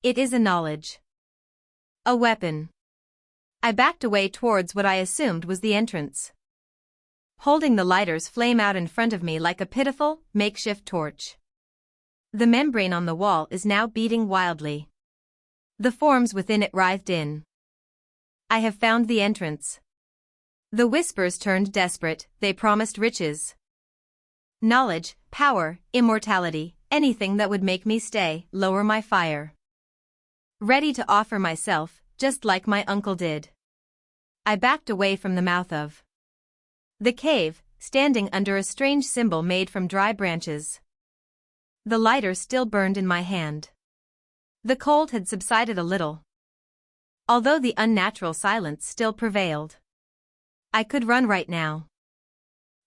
It is a knowledge, a weapon. I backed away towards what I assumed was the entrance, holding the lighter's flame out in front of me like a pitiful, makeshift torch. The membrane on the wall is now beating wildly. The forms within it writhed in. I have found the entrance. The whispers turned desperate. They promised riches, knowledge, power, immortality, anything that would make me stay, lower my fire. Ready to offer myself, just like my uncle did. I backed away from the mouth of the cave, standing under a strange symbol made from dry branches. The lighter still burned in my hand. The cold had subsided a little, although the unnatural silence still prevailed. I could run right now.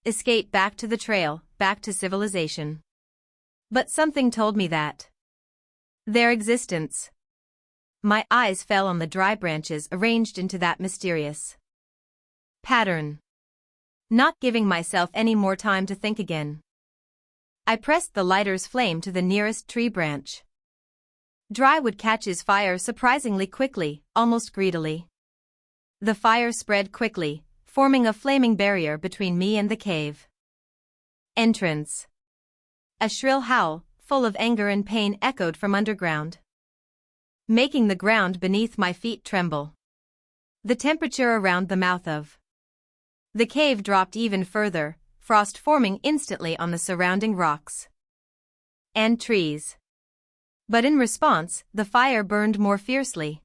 Escape back to the trail, back to civilization. But something told me that their existence. My eyes fell on the dry branches arranged into that mysterious pattern. Not giving myself any more time to think again, I pressed the lighter's flame to the nearest tree branch. Dry wood catches fire surprisingly quickly, almost greedily. The fire spread quickly, forming a flaming barrier between me and the cave entrance. A shrill howl, full of anger and pain, echoed from underground. making the ground beneath my feet tremble. The temperature around the mouth of the cave dropped even further, frost forming instantly on the surrounding rocks and trees. But in response, the fire burned more fiercely.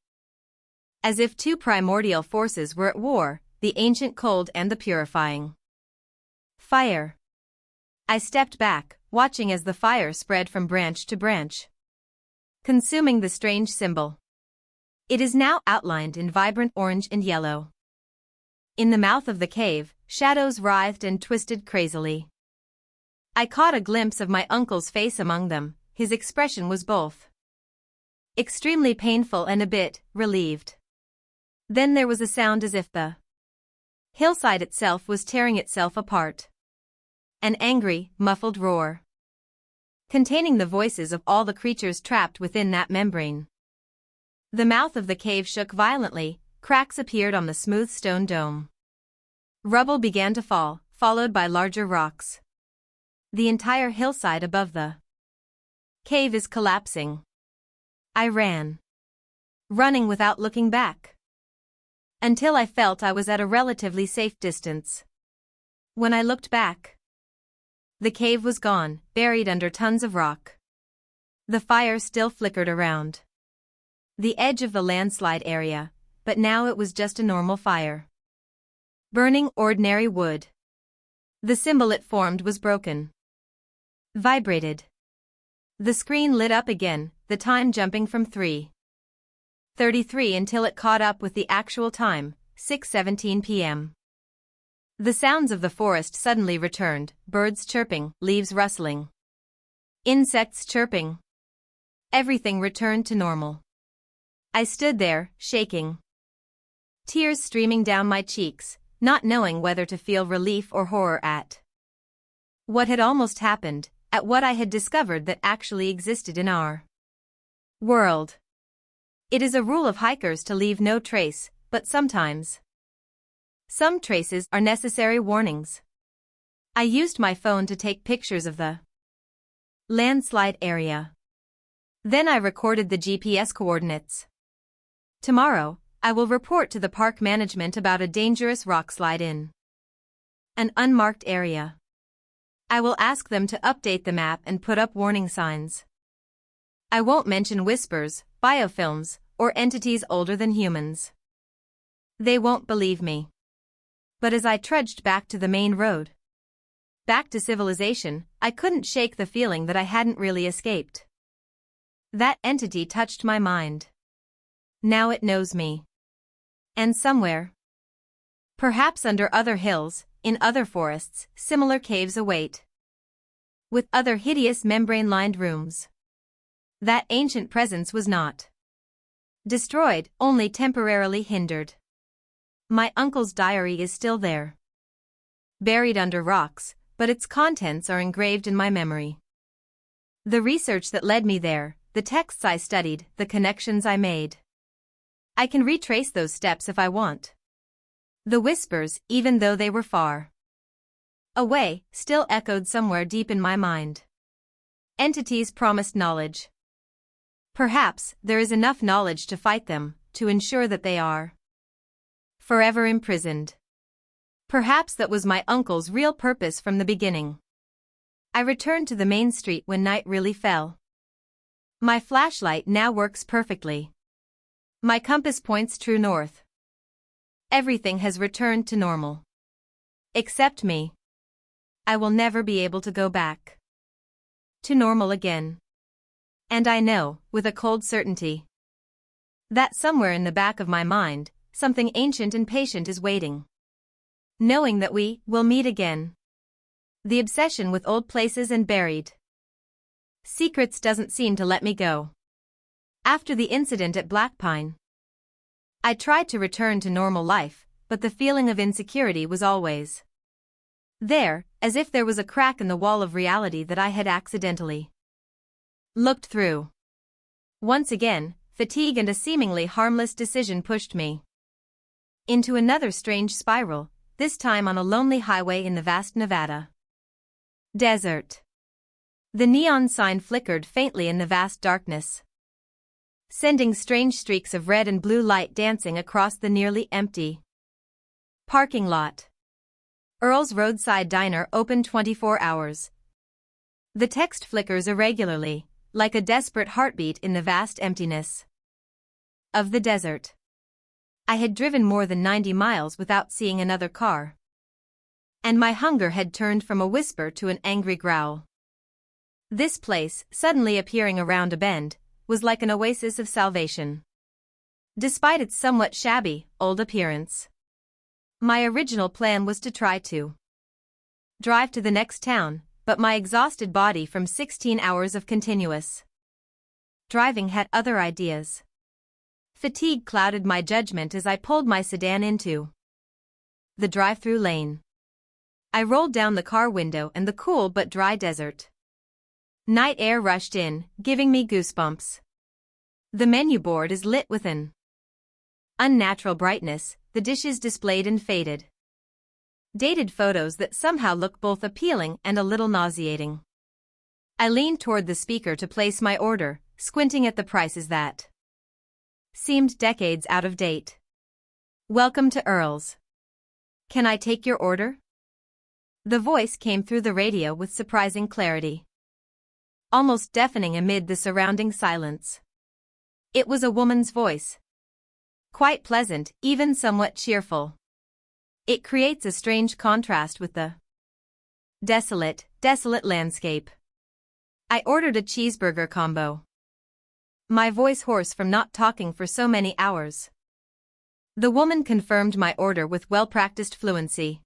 As if two primordial forces were at war, the ancient cold and the purifying fire. I stepped back, watching as the fire spread from branch to branch, consuming the strange symbol. It is now outlined in vibrant orange and yellow. In the mouth of the cave, shadows writhed and twisted crazily. I caught a glimpse of my uncle's face among them. His expression was both extremely painful and a bit relieved. Then there was a sound as if the hillside itself was tearing itself apart. An angry, muffled roar, containing the voices of all the creatures trapped within that membrane. The mouth of the cave shook violently, cracks appeared on the smooth stone dome. Rubble began to fall, followed by larger rocks. The entire hillside above the cave is collapsing. I ran, running without looking back, until I felt I was at a relatively safe distance. When I looked back, the cave was gone, buried under tons of rock. The fire still flickered around the edge of the landslide area, but now it was just a normal fire, burning ordinary wood. The symbol it formed was broken, vibrated. The screen lit up again, the time jumping from 3:33 until it caught up with the actual time, 6:17 p.m. The sounds of the forest suddenly returned, birds chirping, leaves rustling, insects chirping. Everything returned to normal. I stood there, shaking, tears streaming down my cheeks, not knowing whether to feel relief or horror at what had almost happened, at what I had discovered that actually existed in our world. It is a rule of hikers to leave no trace, but sometimes some traces are necessary warnings. I used my phone to take pictures of the landslide area. Then I recorded the GPS coordinates. Tomorrow, I will report to the park management about a dangerous rockslide in an unmarked area. I will ask them to update the map and put up warning signs. I won't mention whispers, biofilms, or entities older than humans. They won't believe me. But as I trudged back to the main road, back to civilization, I couldn't shake the feeling that I hadn't really escaped. That entity touched my mind. Now it knows me. And somewhere, perhaps under other hills, in other forests, similar caves await, with other hideous membrane-lined rooms. That ancient presence was not destroyed, only temporarily hindered. My uncle's diary is still there, buried under rocks, but its contents are engraved in my memory. The research that led me there, the texts I studied, the connections I made. I can retrace those steps if I want. The whispers, even though they were far away, still echoed somewhere deep in my mind. Entities promised knowledge. Perhaps there is enough knowledge to fight them, to ensure that they are forever imprisoned. Perhaps that was my uncle's real purpose from the beginning. I returned to the main street when night really fell. My flashlight now works perfectly. My compass points true north. Everything has returned to normal. Except me. I will never be able to go back to normal again. And I know, with a cold certainty, that somewhere in the back of my mind, something ancient and patient is waiting, knowing that we will meet again. The obsession with old places and buried secrets doesn't seem to let me go. After the incident at Blackpine, I tried to return to normal life, but the feeling of insecurity was always there, as if there was a crack in the wall of reality that I had accidentally looked through. Once again, fatigue and a seemingly harmless decision pushed me into another strange spiral, this time on a lonely highway in the vast Nevada desert. The neon sign flickered faintly in the vast darkness. sending strange streaks of red and blue light dancing across the nearly empty parking lot. Earl's Roadside Diner open 24 hours. The text flickers irregularly, like a desperate heartbeat in the vast emptiness of the desert. I had driven more than 90 miles without seeing another car, and my hunger had turned from a whisper to an angry growl. This place, suddenly appearing around a bend, was like an oasis of salvation. Despite its somewhat shabby, old appearance, my original plan was to try to drive to the next town, but my exhausted body from 16 hours of continuous driving had other ideas. Fatigue clouded my judgment as I pulled my sedan into the drive-through lane. I rolled down the car window and the cool but dry desert night air rushed in, giving me goosebumps. The menu board is lit with an unnatural brightness, the dishes displayed in faded, dated photos that somehow look both appealing and a little nauseating. I leaned toward the speaker to place my order, squinting at the prices that seemed decades out of date. "Welcome to Earl's. Can I take your order?" The voice came through the radio with surprising clarity, almost deafening amid the surrounding silence. It was a woman's voice. Quite pleasant, even somewhat cheerful. It creates a strange contrast with the desolate landscape. I ordered a cheeseburger combo, my voice hoarse from not talking for so many hours. The woman confirmed my order with well-practiced fluency,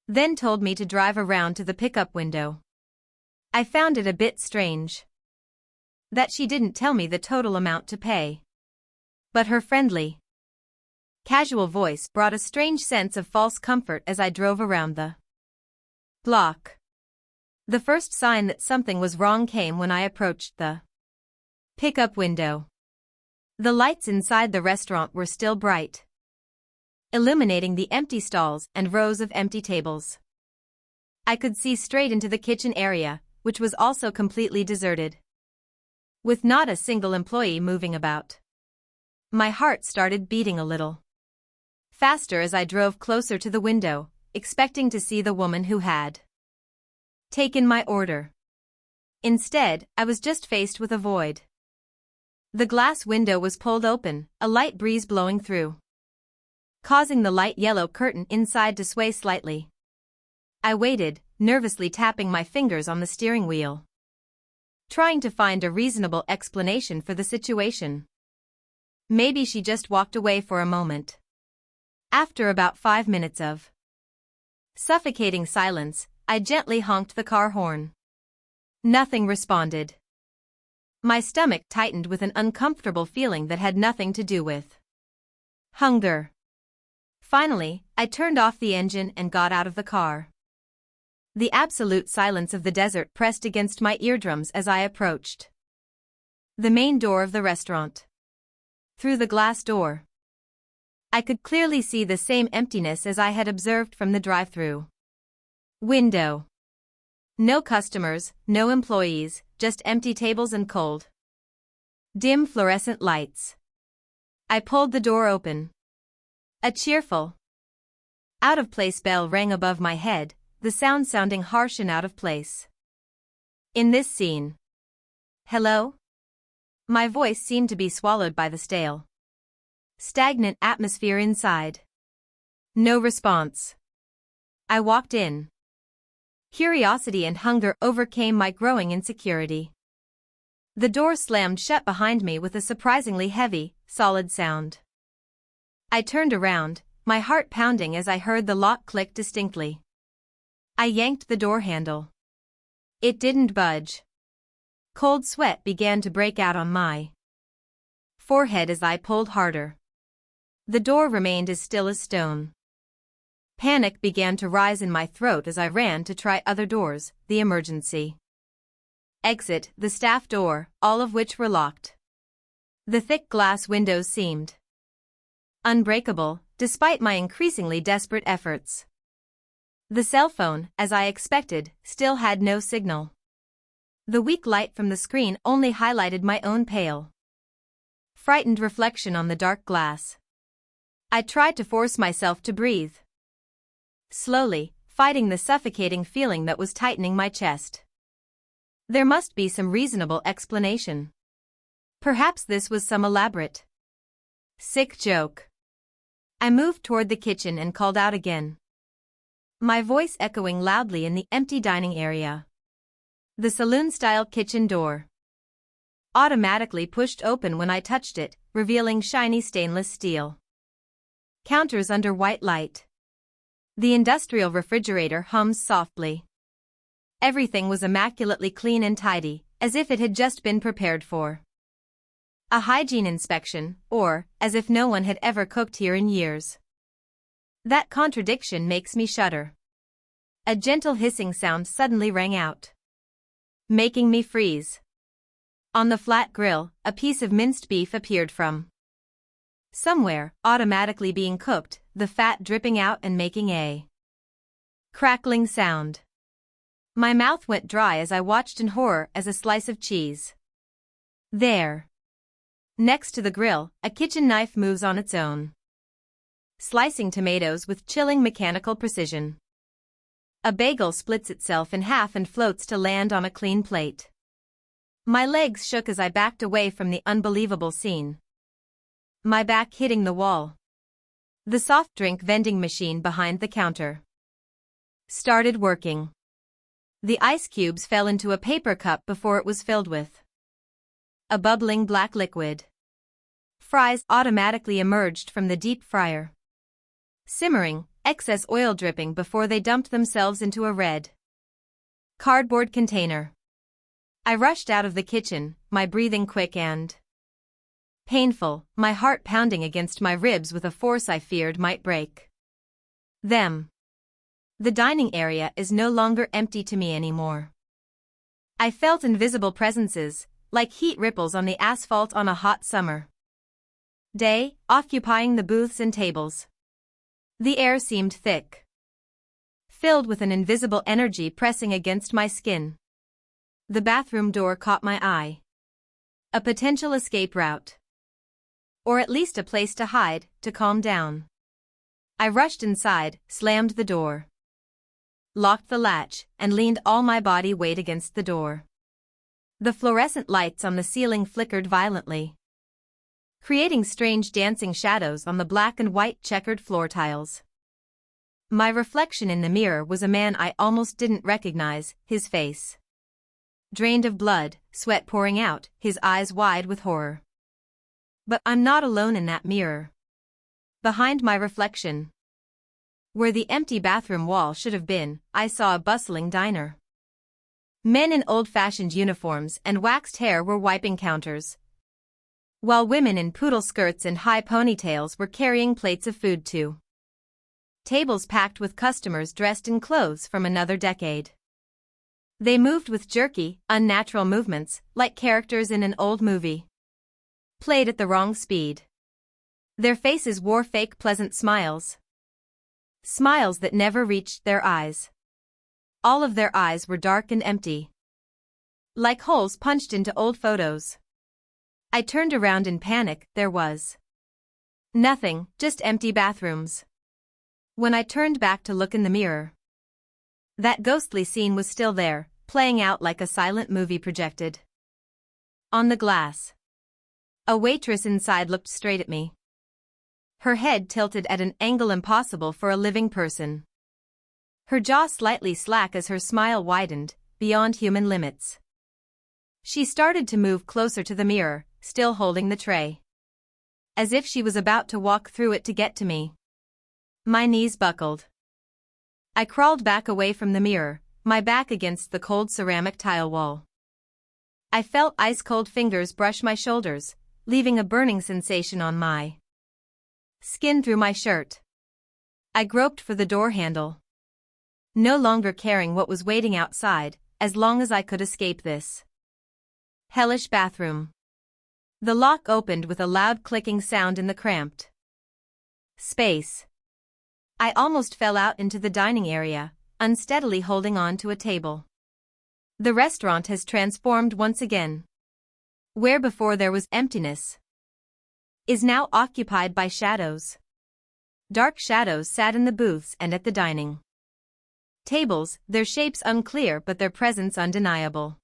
then told me to drive around to the pickup window. I found it a bit strange that she didn't tell me the total amount to pay, but her friendly, casual voice brought a strange sense of false comfort as I drove around the block. The first sign that something was wrong came when I approached the pickup window. The lights inside the restaurant were still bright, illuminating the empty stalls and rows of empty tables. I could see straight into the kitchen area, which was also completely deserted, with not a single employee moving about. My heart started beating a little faster as I drove closer to the window, expecting to see the woman who had taken my order. Instead, I was just faced with a void. The glass window was pulled open, a light breeze blowing through, causing the light yellow curtain inside to sway slightly. I waited, nervously tapping my fingers on the steering wheel, trying to find a reasonable explanation for the situation. Maybe she just walked away for a moment. After about 5 minutes of suffocating silence, I gently honked the car horn. Nothing responded. My stomach tightened with an uncomfortable feeling that had nothing to do with hunger. Finally, I turned off the engine and got out of the car. The absolute silence of the desert pressed against my eardrums as I approached the main door of the restaurant. Through the glass door, I could clearly see the same emptiness as I had observed from the drive-through window. No customers, no employees, just empty tables and cold, dim fluorescent lights. I pulled the door open. A cheerful, out-of-place bell rang above my head, the sound sounding harsh and out of place in this scene. "Hello?" My voice seemed to be swallowed by the stale, stagnant atmosphere inside. No response. I walked in. Curiosity and hunger overcame my growing insecurity. The door slammed shut behind me with a surprisingly heavy, solid sound. I turned around, my heart pounding as I heard the lock click distinctly. I yanked the door handle. It didn't budge. Cold sweat began to break out on my forehead as I pulled harder. The door remained as still as stone. Panic began to rise in my throat as I ran to try other doors, the emergency exit, the staff door, all of which were locked. The thick glass windows seemed unbreakable, despite my increasingly desperate efforts. The cell phone, as I expected, still had no signal. The weak light from the screen only highlighted my own pale frightened reflection on the dark glass. I tried to force myself to breathe. Slowly, fighting the suffocating feeling that was tightening my chest. There must be some reasonable explanation. Perhaps this was some elaborate, sick joke. I moved toward the kitchen and called out again, my voice echoing loudly in the empty dining area. The saloon-style kitchen door automatically pushed open when I touched it, revealing shiny stainless steel counters under white light. The industrial refrigerator hums softly. Everything was immaculately clean and tidy, as if it had just been prepared for a hygiene inspection, or as if no one had ever cooked here in years. That contradiction makes me shudder. A gentle hissing sound suddenly rang out, making me freeze. On the flat grill, a piece of minced beef appeared from somewhere, automatically being cooked, the fat dripping out and making a crackling sound. My mouth went dry as I watched in horror as a slice of cheese. There, next to the grill, a kitchen knife moves on its own, slicing tomatoes with chilling mechanical precision. A bagel splits itself in half and floats to land on a clean plate. My legs shook as I backed away from the unbelievable scene, my back hitting the wall. The soft drink vending machine behind the counter started working. The ice cubes fell into a paper cup before it was filled with a bubbling black liquid. Fries automatically emerged from the deep fryer, simmering, excess oil dripping before they dumped themselves into a red cardboard container. I rushed out of the kitchen, my breathing quick and painful, my heart pounding against my ribs with a force I feared might break them. The dining area is no longer empty to me anymore. I felt invisible presences, like heat ripples on the asphalt on a hot summer day, occupying the booths and tables. The air seemed thick, filled with an invisible energy pressing against my skin. The bathroom door caught my eye. A potential escape route. Or at least a place to hide, to calm down. I rushed inside, slammed the door, locked the latch, and leaned all my body weight against the door. The fluorescent lights on the ceiling flickered violently, creating strange dancing shadows on the black and white checkered floor tiles. My reflection in the mirror was a man I almost didn't recognize, his face drained of blood, sweat pouring out, his eyes wide with horror. But I'm not alone in that mirror. Behind my reflection, where the empty bathroom wall should have been, I saw a bustling diner. Men in old-fashioned uniforms and waxed hair were wiping counters, while women in poodle skirts and high ponytails were carrying plates of food too. Tables packed with customers dressed in clothes from another decade. They moved with jerky, unnatural movements, like characters in an old movie, played at the wrong speed. Their faces wore fake pleasant smiles. Smiles that never reached their eyes. All of their eyes were dark and empty, like holes punched into old photos. I turned around in panic. There was nothing, just empty bathrooms. When I turned back to look in the mirror, that ghostly scene was still there, playing out like a silent movie projected on the glass. A waitress inside looked straight at me, her head tilted at an angle impossible for a living person. Her jaw slightly slack as her smile widened, beyond human limits. She started to move closer to the mirror, still holding the tray, as if she was about to walk through it to get to me. My knees buckled. I crawled back away from the mirror, my back against the cold ceramic tile wall. I felt ice-cold fingers brush my shoulders, leaving a burning sensation on my skin through my shirt. I groped for the door handle, no longer caring what was waiting outside, as long as I could escape this hellish bathroom. The lock opened with a loud clicking sound in the cramped space. I almost fell out into the dining area, unsteadily holding on to a table. The restaurant has transformed once again. Where before there was emptiness, is now occupied by shadows. Dark shadows sat in the booths and at the dining tables, their shapes unclear but their presence undeniable.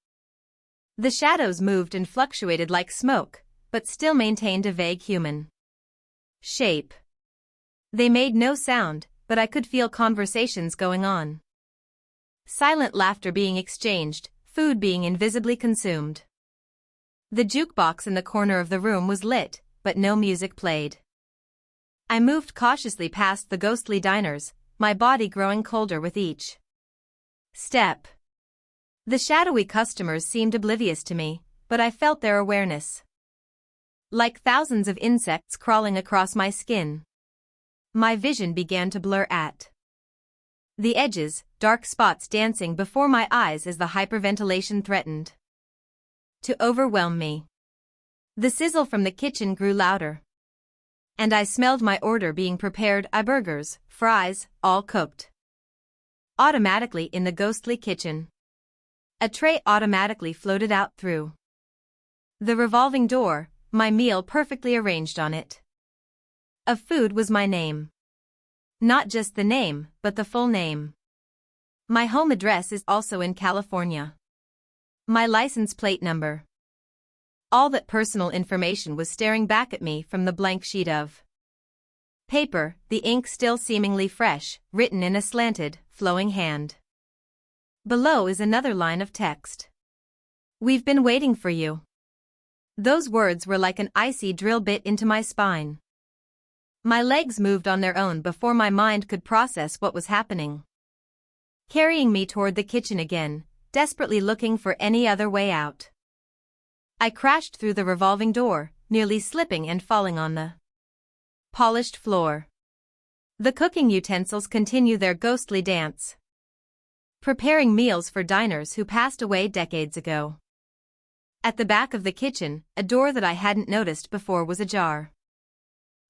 The shadows moved and fluctuated like smoke, but still maintained a vague human shape. They made no sound, but I could feel conversations going on. Silent laughter being exchanged, food being invisibly consumed. The jukebox in the corner of the room was lit, but no music played. I moved cautiously past the ghostly diners, my body growing colder with each step. The shadowy customers seemed oblivious to me, but I felt their awareness. Like thousands of insects crawling across my skin. My vision began to blur at the edges, dark spots dancing before my eyes as the hyperventilation threatened to overwhelm me. The sizzle from the kitchen grew louder. And I smelled my order being prepared, burgers, fries, all cooked. Automatically in the ghostly kitchen. A tray automatically floated out through the revolving door, my meal perfectly arranged on it. Of food was my name. Not just the name, but the full name. My home address is also in California. My license plate number. All that personal information was staring back at me from the blank sheet of paper, the ink still seemingly fresh, written in a slanted, flowing hand. Below is another line of text. We've been waiting for you. Those words were like an icy drill bit into my spine. My legs moved on their own before my mind could process what was happening. Carrying me toward the kitchen again, desperately looking for any other way out. I crashed through the revolving door, nearly slipping and falling on the polished floor. The cooking utensils continue their ghostly dance. Preparing meals for diners who passed away decades ago. At the back of the kitchen, a door that I hadn't noticed before was ajar.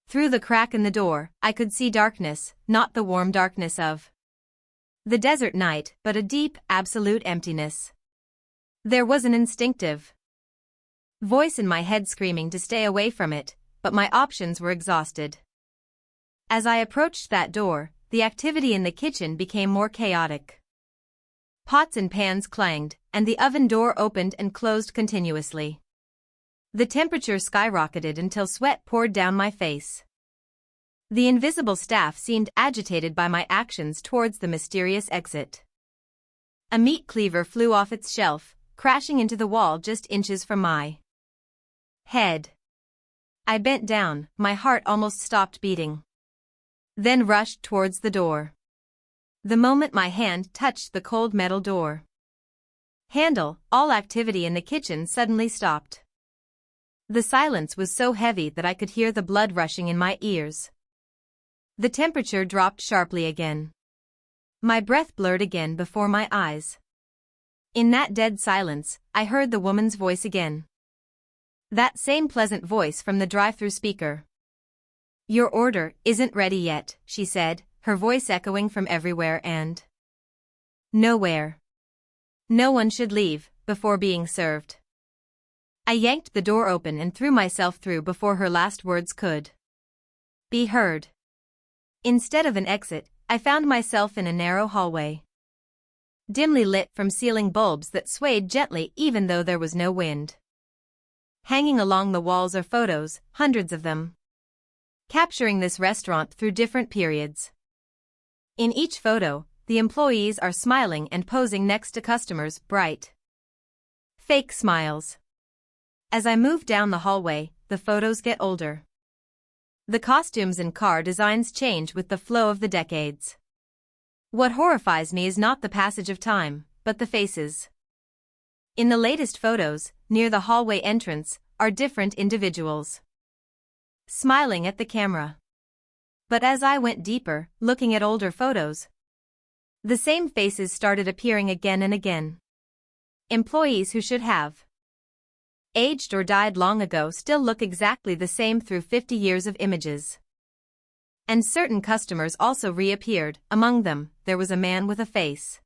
Through the crack in the door, I could see darkness, not the warm darkness of the desert night, but a deep, absolute emptiness. There was an instinctive voice in my head screaming to stay away from it, but my options were exhausted. As I approached that door, the activity in the kitchen became more chaotic. Pots and pans clanged, and the oven door opened and closed continuously. The temperature skyrocketed until sweat poured down my face. The invisible staff seemed agitated by my actions towards the mysterious exit. A meat cleaver flew off its shelf, crashing into the wall just inches from my head. I bent down, my heart almost stopped beating. Then rushed towards the door. The moment my hand touched the cold metal door handle, all activity in the kitchen suddenly stopped. The silence was so heavy that I could hear the blood rushing in my ears. The temperature dropped sharply again. My breath blurred again before my eyes. In that dead silence, I heard the woman's voice again. That same pleasant voice from the drive-thru speaker. "Your order isn't ready yet," she said, her voice echoing from everywhere and nowhere. No one should leave before being served. I yanked the door open and threw myself through before her last words could be heard. Instead of an exit, I found myself in a narrow hallway. Dimly lit from ceiling bulbs that swayed gently even though there was no wind. Hanging along the walls are photos, hundreds of them, capturing this restaurant through different periods. In each photo, the employees are smiling and posing next to customers, bright, fake smiles. As I move down the hallway, the photos get older. The costumes and car designs change with the flow of the decades. What horrifies me is not the passage of time, but the faces. In the latest photos, near the hallway entrance, are different individuals smiling at the camera. But as I went deeper, looking at older photos, the same faces started appearing again and again. Employees who should have aged or died long ago still look exactly the same through 50 years of images. And certain customers also reappeared. Among them, there was a man with a face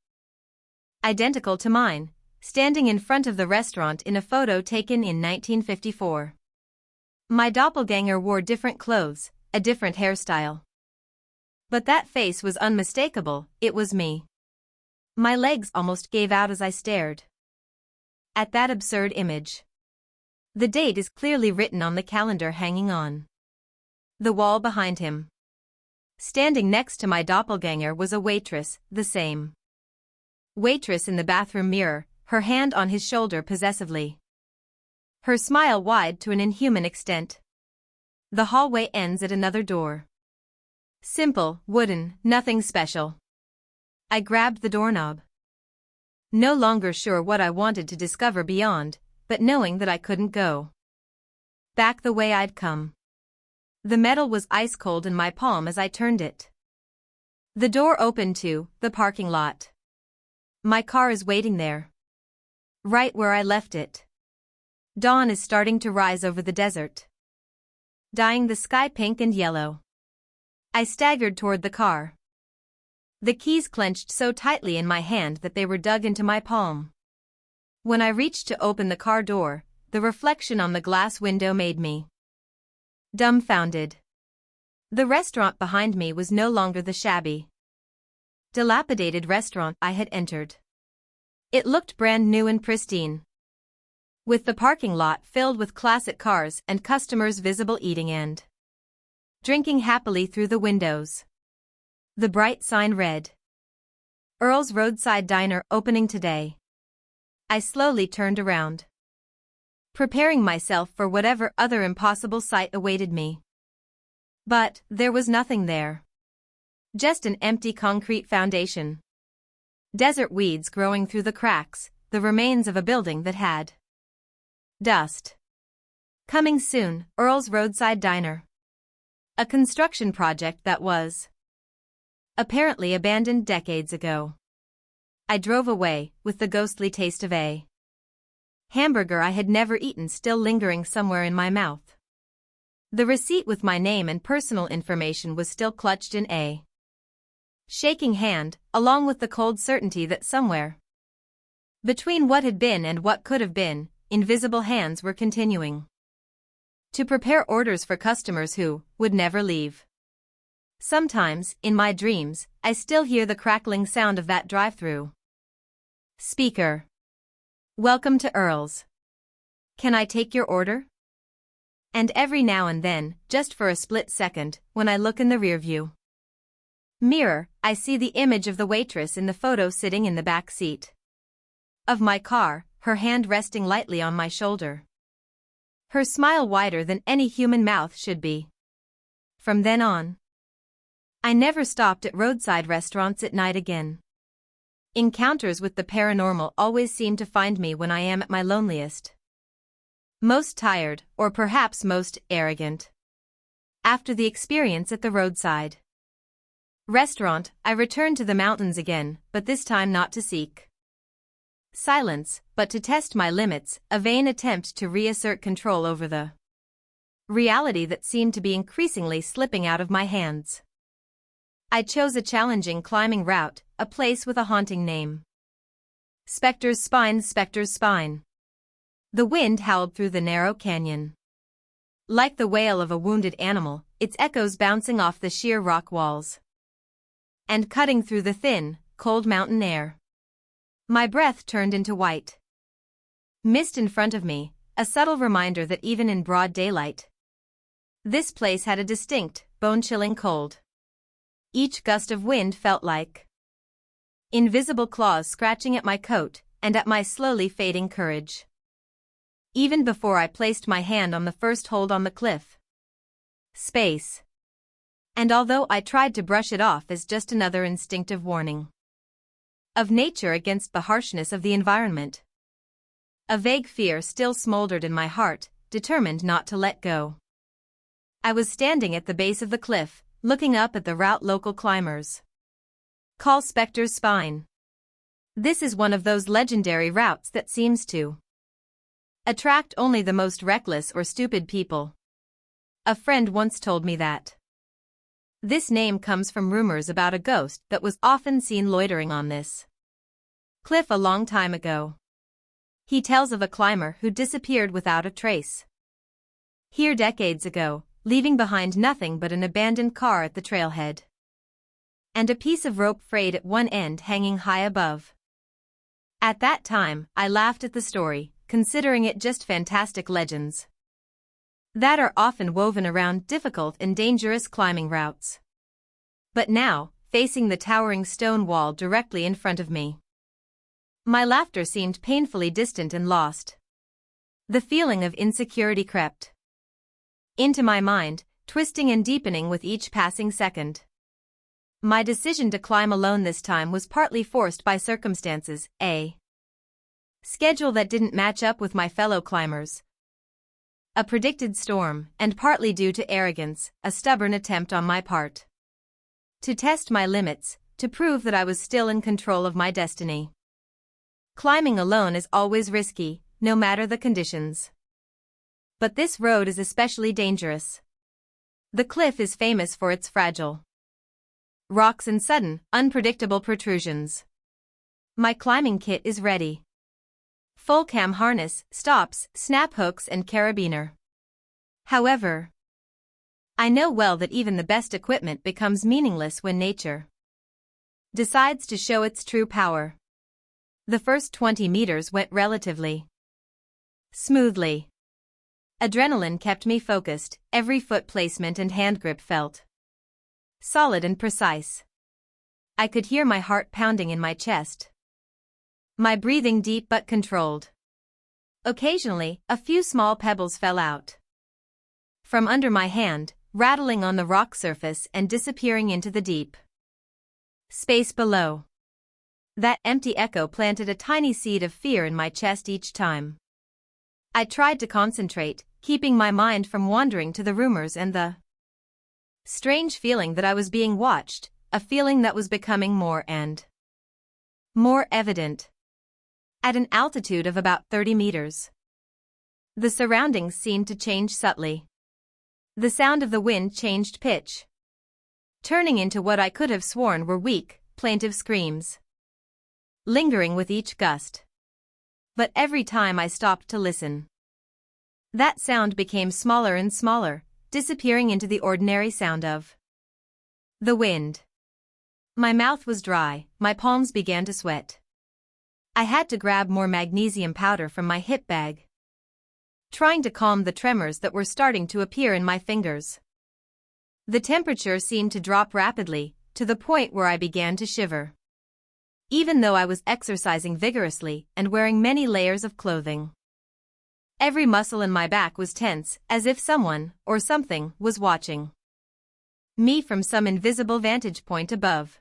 identical to mine, standing in front of the restaurant in a photo taken in 1954. My doppelganger wore different clothes, a different hairstyle. But that face was unmistakable, it was me. My legs almost gave out as I stared at that absurd image. The date is clearly written on the calendar hanging on the wall behind him. Standing next to my doppelganger was a waitress, the same waitress in the bathroom mirror, her hand on his shoulder possessively. Her smile wide to an inhuman extent. The hallway ends at another door. Simple, wooden, nothing special. I grabbed the doorknob. No longer sure what I wanted to discover beyond, but knowing that I couldn't go back the way I'd come. The metal was ice cold in my palm as I turned it. The door opened to the parking lot. My car is waiting there. Right where I left it. Dawn is starting to rise over the desert, dyeing the sky pink and yellow. I staggered toward the car. The keys clenched so tightly in my hand that they were dug into my palm. When I reached to open the car door, the reflection on the glass window made me dumbfounded. The restaurant behind me was no longer the shabby, dilapidated restaurant I had entered. It looked brand new and pristine, with the parking lot filled with classic cars and customers visible eating and drinking happily through the windows. The bright sign read, "Earl's Roadside Diner opening today." I slowly turned around, preparing myself for whatever other impossible sight awaited me. But there was nothing there. Just an empty concrete foundation. Desert weeds growing through the cracks, the remains of a building that had dust. Coming soon, Earl's Roadside Diner. A construction project that was apparently abandoned decades ago. I drove away, with the ghostly taste of a hamburger I had never eaten still lingering somewhere in my mouth. The receipt with my name and personal information was still clutched in a shaking hand, along with the cold certainty that somewhere between what had been and what could have been, invisible hands were continuing to prepare orders for customers who would never leave. Sometimes, in my dreams, I still hear the crackling sound of that drive-through speaker. "Welcome to Earl's. Can I take your order?" And every now and then, just for a split second, when I look in the rearview mirror, I see the image of the waitress in the photo sitting in the back seat of my car, her hand resting lightly on my shoulder. Her smile wider than any human mouth should be. From then on, I never stopped at roadside restaurants at night again. Encounters with the paranormal always seem to find me when I am at my loneliest, most tired, or perhaps most arrogant. After the experience at the roadside restaurant, I returned to the mountains again, but this time not to seek silence, but to test my limits, a vain attempt to reassert control over the reality that seemed to be increasingly slipping out of my hands. I chose a challenging climbing route, a place with a haunting name. Spectre's Spine, Spectre's Spine. The wind howled through the narrow canyon. Like the wail of a wounded animal, its echoes bouncing off the sheer rock walls and cutting through the thin, cold mountain air. My breath turned into white mist in front of me, a subtle reminder that even in broad daylight, this place had a distinct, bone-chilling cold. Each gust of wind felt like invisible claws scratching at my coat and at my slowly fading courage. Even before I placed my hand on the first hold on the cliff space. And although I tried to brush it off as just another instinctive warning of nature against the harshness of the environment, a vague fear still smoldered in my heart, determined not to let go. I was standing at the base of the cliff, looking up at the route local climbers call Spectre's Spine. This is one of those legendary routes that seems to attract only the most reckless or stupid people. A friend once told me that this name comes from rumors about a ghost that was often seen loitering on this cliff a long time ago. He tells of a climber who disappeared without a trace. Here decades ago, leaving behind nothing but an abandoned car at the trailhead. And a piece of rope frayed at one end hanging high above. At that time, I laughed at the story, considering it just fantastic legends that are often woven around difficult and dangerous climbing routes. But now, facing the towering stone wall directly in front of me, my laughter seemed painfully distant and lost. The feeling of insecurity crept into my mind, twisting and deepening with each passing second. My decision to climb alone this time was partly forced by circumstances, a schedule that didn't match up with my fellow climbers, a predicted storm, and partly due to arrogance, a stubborn attempt on my part to test my limits, to prove that I was still in control of my destiny. Climbing alone is always risky, no matter the conditions. But this road is especially dangerous. The cliff is famous for its fragile rocks and sudden, unpredictable protrusions. My climbing kit is ready. Full cam harness, stops, snap hooks and carabiner. However, I know well that even the best equipment becomes meaningless when nature decides to show its true power. The first 20 meters went relatively smoothly. Adrenaline kept me focused, every foot placement and hand grip felt solid and precise. I could hear my heart pounding in my chest, my breathing deep but controlled. Occasionally, a few small pebbles fell out from under my hand, rattling on the rock surface and disappearing into the deep space below. That empty echo planted a tiny seed of fear in my chest each time I tried to concentrate, keeping my mind from wandering to the rumors and the strange feeling that I was being watched, a feeling that was becoming more and more evident. At an altitude of about 30 meters, the surroundings seemed to change subtly. The sound of the wind changed pitch, turning into what I could have sworn were weak, plaintive screams, lingering with each gust. But every time I stopped to listen, that sound became smaller and smaller, disappearing into the ordinary sound of the wind. My mouth was dry, my palms began to sweat. I had to grab more magnesium powder from my hip bag, trying to calm the tremors that were starting to appear in my fingers. The temperature seemed to drop rapidly, to the point where I began to shiver, even though I was exercising vigorously and wearing many layers of clothing. Every muscle in my back was tense, as if someone, or something, was watching me from some invisible vantage point above.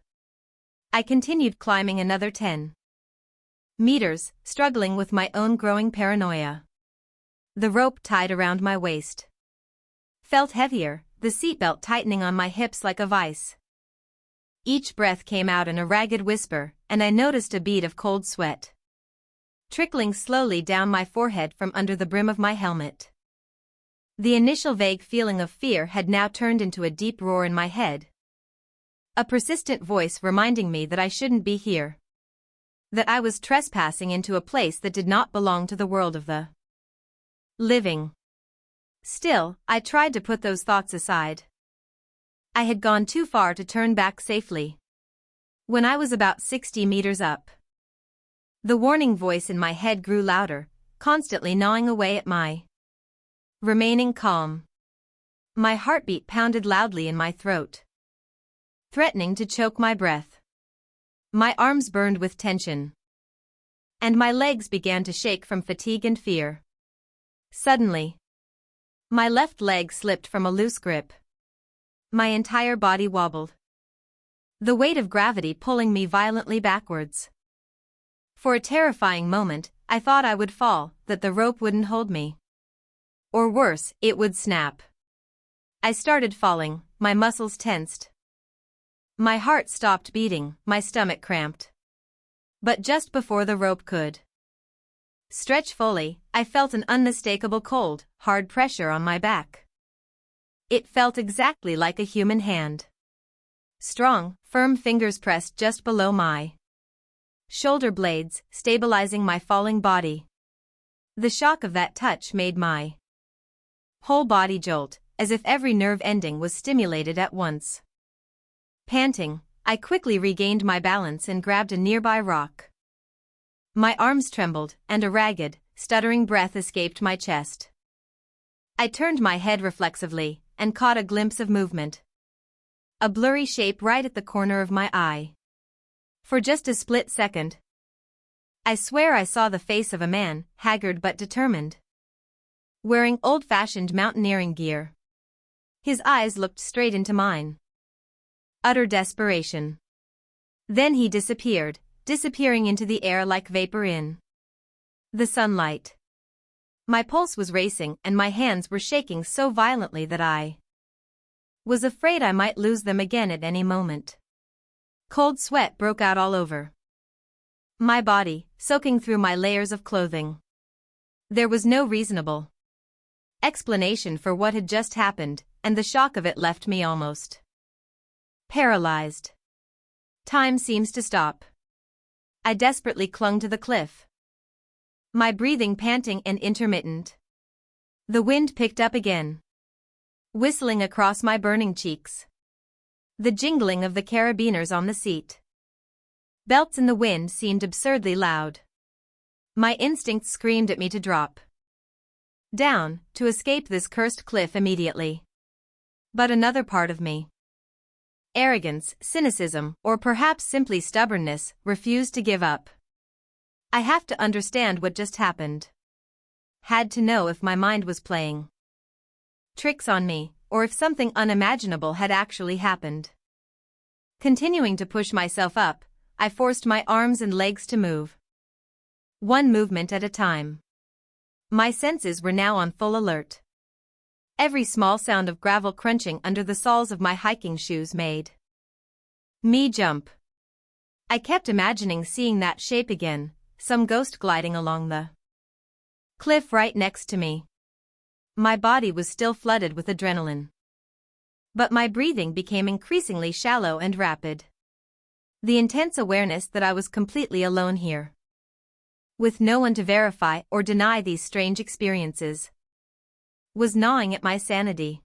I continued climbing another 10 meters, struggling with my own growing paranoia. The rope tied around my waist felt heavier, the seatbelt tightening on my hips like a vice. Each breath came out in a ragged whisper, and I noticed a bead of cold sweat trickling slowly down my forehead from under the brim of my helmet. The initial vague feeling of fear had now turned into a deep roar in my head. A persistent voice reminding me that I shouldn't be here, that I was trespassing into a place that did not belong to the world of the living. Still, I tried to put those thoughts aside. I had gone too far to turn back safely. When I was about 60 meters up, the warning voice in my head grew louder, constantly gnawing away at my remaining calm. My heartbeat pounded loudly in my throat, threatening to choke my breath. My arms burned with tension, and my legs began to shake from fatigue and fear. Suddenly, my left leg slipped from a loose grip. My entire body wobbled, the weight of gravity pulling me violently backwards. For a terrifying moment, I thought I would fall, that the rope wouldn't hold me. Or worse, it would snap. I started falling, my muscles tensed. My heart stopped beating, my stomach cramped. But just before the rope could stretch fully, I felt an unmistakable cold, hard pressure on my back. It felt exactly like a human hand. Strong, firm fingers pressed just below my shoulder blades, stabilizing my falling body. The shock of that touch made my Whole body jolt, as if every nerve ending was stimulated at once. Panting, I quickly regained my balance and grabbed a nearby rock. My arms trembled, and a ragged, stuttering breath escaped my chest. I turned my head reflexively, and caught a glimpse of movement. A blurry shape right at the corner of my eye. For just a split second, I swear I saw the face of a man, haggard but determined. Wearing old-fashioned mountaineering gear. His eyes looked straight into mine. Utter desperation. Then he disappeared, disappearing into the air like vapor in the sunlight. My pulse was racing and my hands were shaking so violently that I was afraid I might lose them again at any moment. Cold sweat broke out all over my body, soaking through my layers of clothing. There was no reasonable explanation for what had just happened, and the shock of it left me almost paralyzed. Time seems to stop. I desperately clung to the cliff. My breathing panting and intermittent. The wind picked up again, whistling across my burning cheeks. The jingling of the carabiners on the seat belts in the wind seemed absurdly loud. My instincts screamed at me to drop down, to escape this cursed cliff immediately. But another part of me, arrogance, cynicism, or perhaps simply stubbornness, refused to give up. I have to understand what just happened. Had to know if my mind was playing tricks on me, or if something unimaginable had actually happened. Continuing to push myself up, I forced my arms and legs to move. One movement at a time. My senses were now on full alert. Every small sound of gravel crunching under the soles of my hiking shoes made me jump. I kept imagining seeing that shape again, some ghost gliding along the cliff right next to me. My body was still flooded with adrenaline. But my breathing became increasingly shallow and rapid. The intense awareness that I was completely alone here, with no one to verify or deny these strange experiences, was gnawing at my sanity.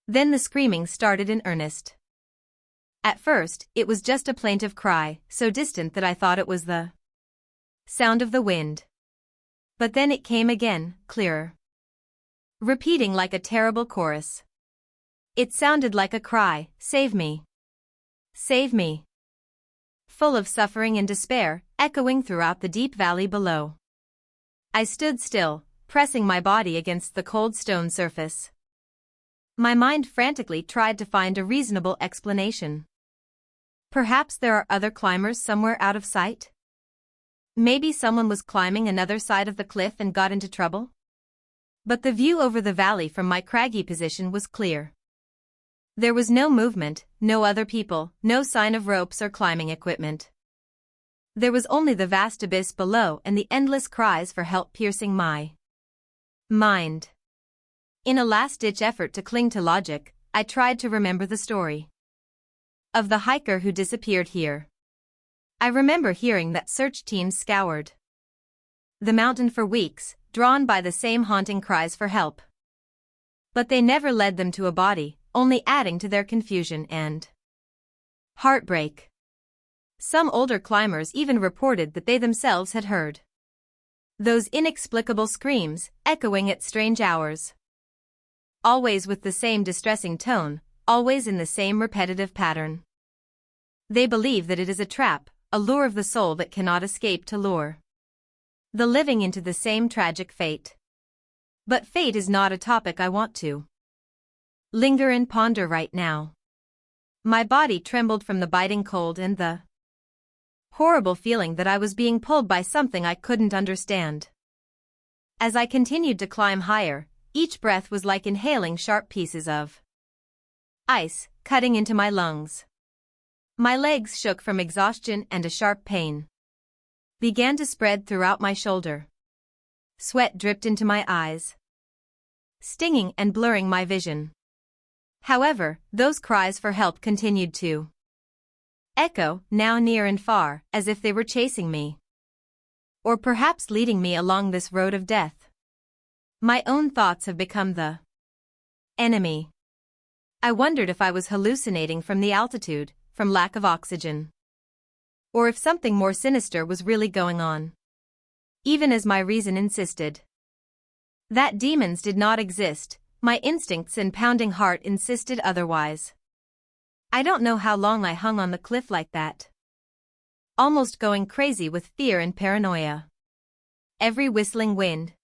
Then the screaming started in earnest. At first, it was just a plaintive cry, so distant that I thought it was the sound of the wind. But then it came again, clearer, repeating like a terrible chorus. It sounded like a cry, "Save me! Save me!" Full of suffering and despair, echoing throughout the deep valley below. I stood still, pressing my body against the cold stone surface. My mind frantically tried to find a reasonable explanation. Perhaps there are other climbers somewhere out of sight? Maybe someone was climbing another side of the cliff and got into trouble? But the view over the valley from my craggy position was clear. There was no movement, no other people, no sign of ropes or climbing equipment. There was only the vast abyss below and the endless cries for help piercing my mind. In a last-ditch effort to cling to logic, I tried to remember the story of the hiker who disappeared here. I remember hearing that search teams scoured the mountain for weeks, drawn by the same haunting cries for help. But they never led them to a body, only adding to their confusion and heartbreak. Some older climbers even reported that they themselves had heard those inexplicable screams, echoing at strange hours. Always with the same distressing tone, always in the same repetitive pattern. They believe that it is a trap, a lure of the soul that cannot escape to lure the living into the same tragic fate. But fate is not a topic I want to linger and ponder right now. My body trembled from the biting cold and the horrible feeling that I was being pulled by something I couldn't understand. As I continued to climb higher, each breath was like inhaling sharp pieces of ice, cutting into my lungs. My legs shook from exhaustion, and a sharp pain began to spread throughout my shoulder. Sweat dripped into my eyes, stinging and blurring my vision. However, those cries for help continued to echo, now near and far, as if they were chasing me. Or perhaps leading me along this road of death. My own thoughts have become the enemy. I wondered if I was hallucinating from the altitude, from lack of oxygen. Or if something more sinister was really going on. Even as my reason insisted that demons did not exist, my instincts and pounding heart insisted otherwise. I don't know how long I hung on the cliff like that. Almost going crazy with fear and paranoia. Every whistling wind.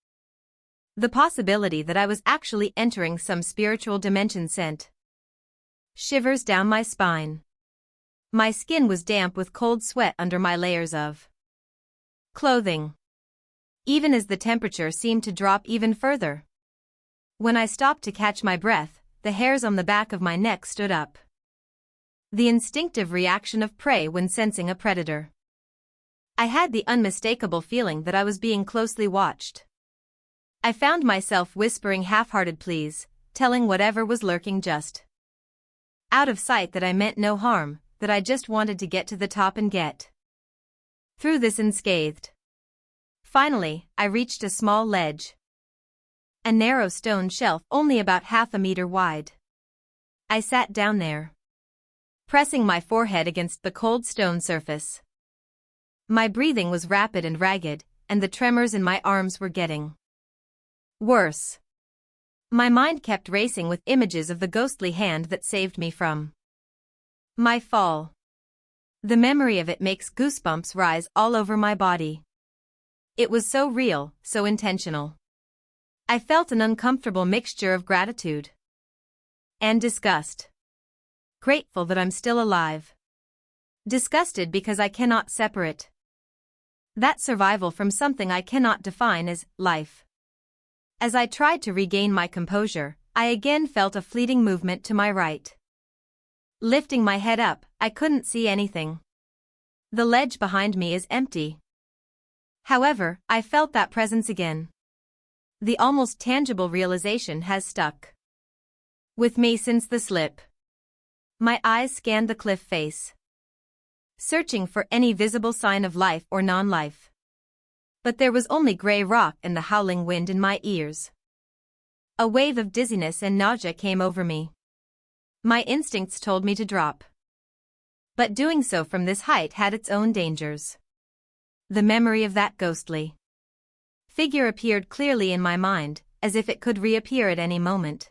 The possibility that I was actually entering some spiritual dimension sent shivers down my spine. My skin was damp with cold sweat under my layers of clothing. Even as the temperature seemed to drop even further. When I stopped to catch my breath, the hairs on the back of my neck stood up. The instinctive reaction of prey when sensing a predator. I had the unmistakable feeling that I was being closely watched. I found myself whispering half-hearted pleas, telling whatever was lurking just out of sight that I meant no harm, that I just wanted to get to the top and get through this unscathed. Finally, I reached a small ledge. A narrow stone shelf only about half a meter wide. I sat down there, pressing my forehead against the cold stone surface. My breathing was rapid and ragged, and the tremors in my arms were getting worse. My mind kept racing with images of the ghostly hand that saved me from my fall. The memory of it makes goosebumps rise all over my body. It was so real, so intentional. I felt an uncomfortable mixture of gratitude and disgust. Grateful that I'm still alive. Disgusted because I cannot separate that survival from something I cannot define as life. As I tried to regain my composure, I again felt a fleeting movement to my right. Lifting my head up, I couldn't see anything. The ledge behind me is empty. However, I felt that presence again. The almost tangible realization has stuck with me since the slip. My eyes scanned the cliff face, searching for any visible sign of life or non-life. But there was only gray rock and the howling wind in my ears. A wave of dizziness and nausea came over me. My instincts told me to drop. But doing so from this height had its own dangers. The memory of that ghostly figure appeared clearly in my mind, as if it could reappear at any moment.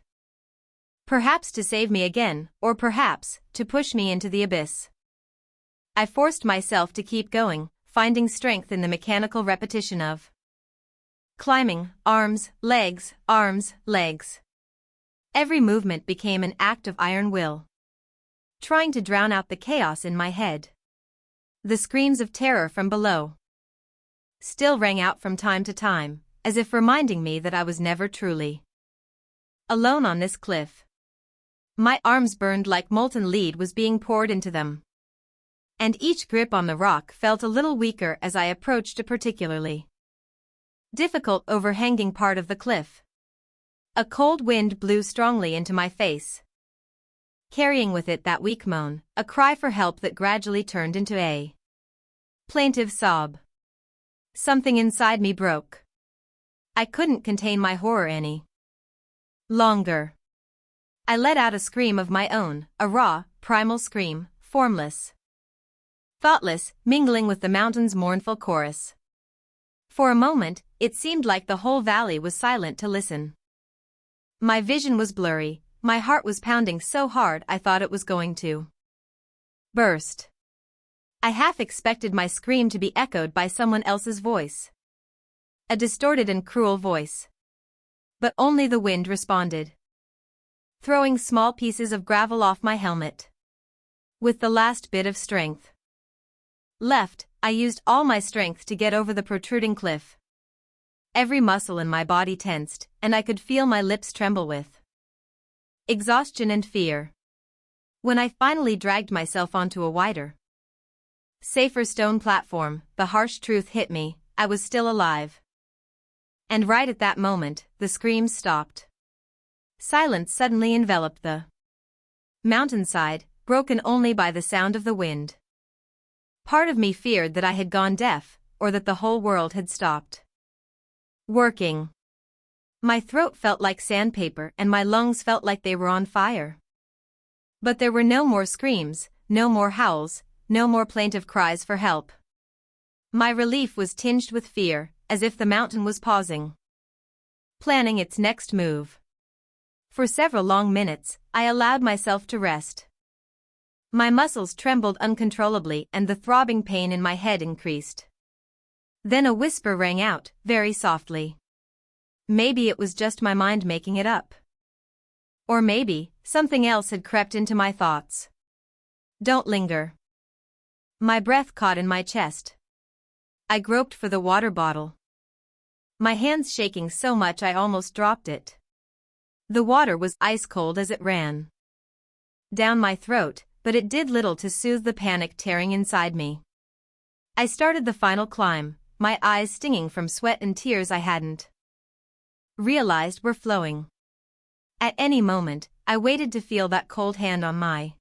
Perhaps to save me again, or perhaps to push me into the abyss. I forced myself to keep going, finding strength in the mechanical repetition of climbing, arms, legs, arms, legs. Every movement became an act of iron will, trying to drown out the chaos in my head. The screams of terror from below still rang out from time to time, as if reminding me that I was never truly alone on this cliff. My arms burned like molten lead was being poured into them. And each grip on the rock felt a little weaker as I approached a particularly difficult overhanging part of the cliff. A cold wind blew strongly into my face, carrying with it that weak moan, a cry for help that gradually turned into a plaintive sob. Something inside me broke. I couldn't contain my horror any longer. I let out a scream of my own, a raw, primal scream, formless, thoughtless, mingling with the mountain's mournful chorus. For a moment, it seemed like the whole valley was silent to listen. My vision was blurry, my heart was pounding so hard I thought it was going to burst. I half expected my scream to be echoed by someone else's voice. A distorted and cruel voice. But only the wind responded, throwing small pieces of gravel off my helmet. With the last bit of strength left, I used all my strength to get over the protruding cliff. Every muscle in my body tensed, and I could feel my lips tremble with exhaustion and fear. When I finally dragged myself onto a wider, safer stone platform, the harsh truth hit me: I was still alive. And right at that moment, the screams stopped. Silence suddenly enveloped the mountainside, broken only by the sound of the wind. Part of me feared that I had gone deaf, or that the whole world had stopped working. My throat felt like sandpaper and my lungs felt like they were on fire. But there were no more screams, no more howls, no more plaintive cries for help. My relief was tinged with fear, as if the mountain was pausing, planning its next move. For several long minutes, I allowed myself to rest. My muscles trembled uncontrollably and the throbbing pain in my head increased. Then a whisper rang out, very softly. Maybe it was just my mind making it up. Or maybe, something else had crept into my thoughts. Don't linger. My breath caught in my chest. I groped for the water bottle. My hands shaking so much I almost dropped it. The water was ice cold as it ran down my throat, but it did little to soothe the panic tearing inside me. I started the final climb, my eyes stinging from sweat and tears I hadn't realized were flowing. At any moment, I waited to feel that cold hand on my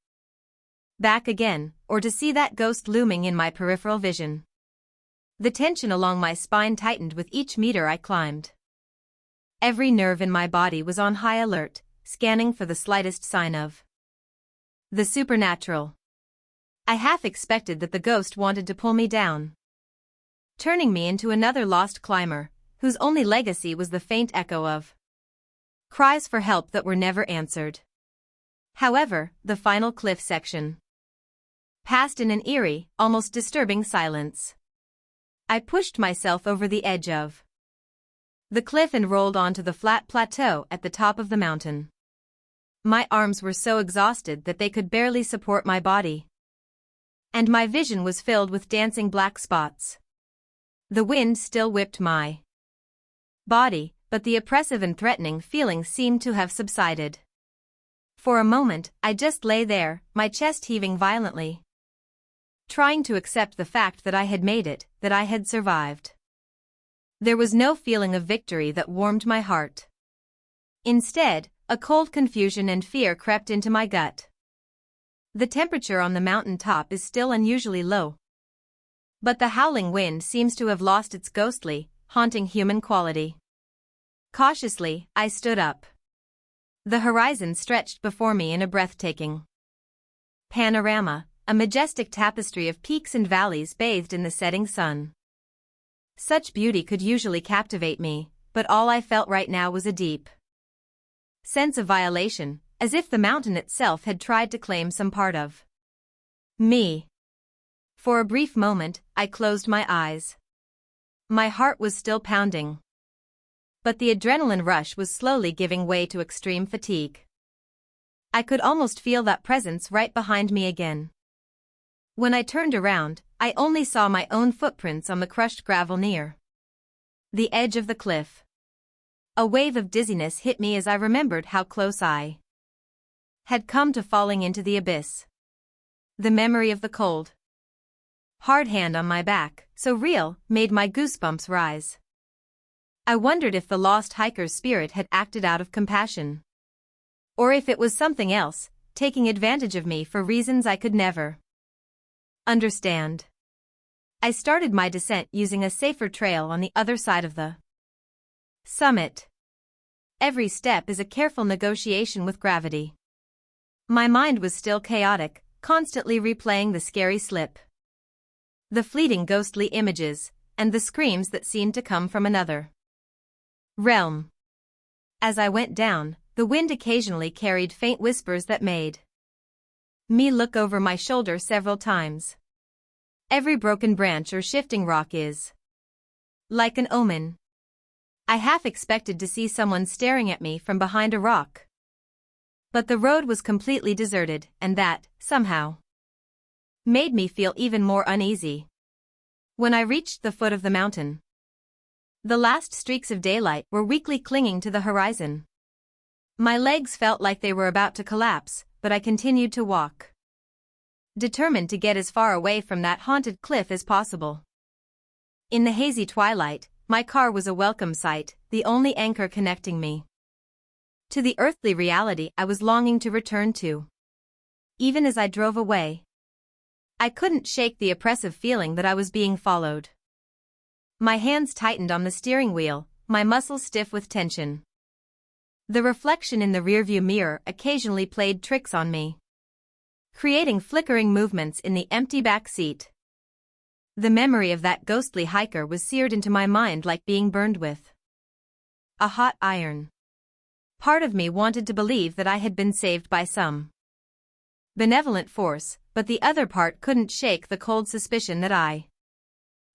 back again, or to see that ghost looming in my peripheral vision. The tension along my spine tightened with each meter I climbed. Every nerve in my body was on high alert, scanning for the slightest sign of the supernatural. I half expected that the ghost wanted to pull me down, turning me into another lost climber, whose only legacy was the faint echo of cries for help that were never answered. However, the final cliff section passed in an eerie, almost disturbing silence. I pushed myself over the edge of the cliff and rolled onto the flat plateau at the top of the mountain. My arms were so exhausted that they could barely support my body, and my vision was filled with dancing black spots. The wind still whipped my body, but the oppressive and threatening feeling seemed to have subsided. For a moment, I just lay there, my chest heaving violently, trying to accept the fact that I had made it, that I had survived. There was no feeling of victory that warmed my heart. Instead, a cold confusion and fear crept into my gut. The temperature on the mountain top is still unusually low, but the howling wind seems to have lost its ghostly, haunting human quality. Cautiously, I stood up. The horizon stretched before me in a breathtaking panorama, a majestic tapestry of peaks and valleys bathed in the setting sun. Such beauty could usually captivate me, but all I felt right now was a deep sense of violation, as if the mountain itself had tried to claim some part of me. For a brief moment, I closed my eyes. My heart was still pounding, but the adrenaline rush was slowly giving way to extreme fatigue. I could almost feel that presence right behind me again. When I turned around, I only saw my own footprints on the crushed gravel near the edge of the cliff. A wave of dizziness hit me as I remembered how close I had come to falling into the abyss. The memory of the cold, hard hand on my back, so real, made my goosebumps rise. I wondered if the lost hiker's spirit had acted out of compassion, or if it was something else, taking advantage of me for reasons I could never understand. I started my descent using a safer trail on the other side of the summit. Every step is a careful negotiation with gravity. My mind was still chaotic, constantly replaying the scary slip, the fleeting ghostly images, and the screams that seemed to come from another realm. As I went down, the wind occasionally carried faint whispers that made me look over my shoulder several times. Every broken branch or shifting rock is like an omen. I half expected to see someone staring at me from behind a rock, but the road was completely deserted, and that, somehow, made me feel even more uneasy. When I reached the foot of the mountain, the last streaks of daylight were weakly clinging to the horizon. My legs felt like they were about to collapse, but I continued to walk, determined to get as far away from that haunted cliff as possible. In the hazy twilight, my car was a welcome sight, the only anchor connecting me to the earthly reality I was longing to return to. Even as I drove away, I couldn't shake the oppressive feeling that I was being followed. My hands tightened on the steering wheel, my muscles stiff with tension. The reflection in the rearview mirror occasionally played tricks on me, creating flickering movements in the empty back seat. The memory of that ghostly hiker was seared into my mind like being burned with a hot iron. Part of me wanted to believe that I had been saved by some benevolent force, but the other part couldn't shake the cold suspicion that I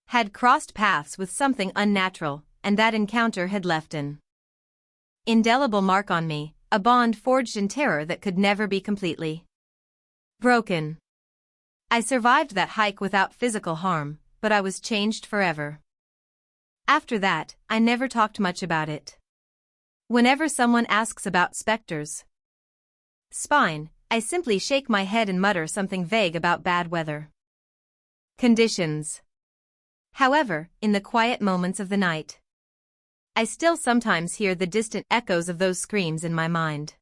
had crossed paths with something unnatural, and that encounter had left an indelible mark on me, a bond forged in terror that could never be completely broken. I survived that hike without physical harm, but I was changed forever. After that, I never talked much about it. Whenever someone asks about Spectre's spine, I simply shake my head and mutter something vague about bad weather conditions. However, in the quiet moments of the night, I still sometimes hear the distant echoes of those screams in my mind.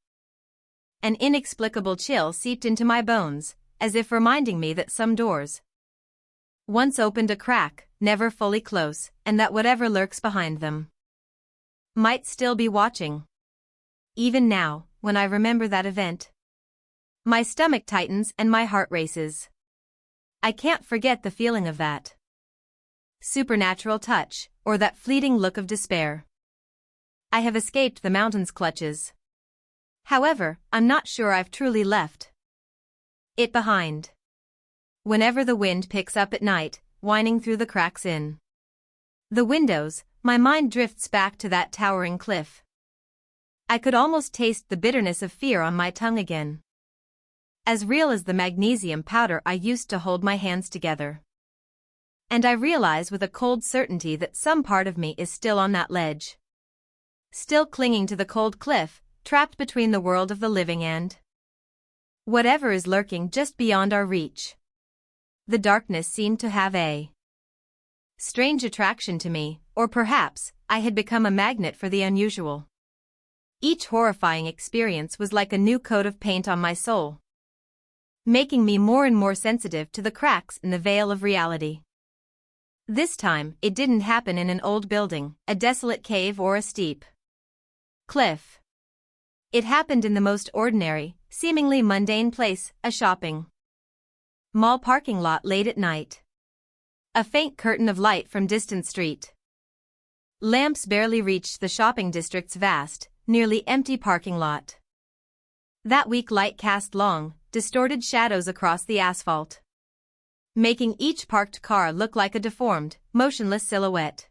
An inexplicable chill seeped into my bones, as if reminding me that some doors once opened a crack, never fully close, and that whatever lurks behind them might still be watching. Even now, when I remember that event, my stomach tightens and my heart races. I can't forget the feeling of that supernatural touch, or that fleeting look of despair. I have escaped the mountain's clutches. However, I'm not sure I've truly left it behind. Whenever the wind picks up at night, whining through the cracks in the windows, my mind drifts back to that towering cliff. I could almost taste the bitterness of fear on my tongue again. As real as the magnesium powder I used to hold my hands together. And I realize with a cold certainty that some part of me is still on that ledge. Still clinging to the cold cliff, trapped between the world of the living and whatever is lurking just beyond our reach. The darkness seemed to have a strange attraction to me, or perhaps I had become a magnet for the unusual. Each horrifying experience was like a new coat of paint on my soul, making me more and more sensitive to the cracks in the veil of reality. This time, it didn't happen in an old building, a desolate cave or a steep cliff. It happened in the most ordinary, seemingly mundane place, a shopping mall parking lot late at night. A faint curtain of light from distant street lamps barely reached the shopping district's vast, nearly empty parking lot. That weak light cast long, distorted shadows across the asphalt, making each parked car look like a deformed, motionless silhouette.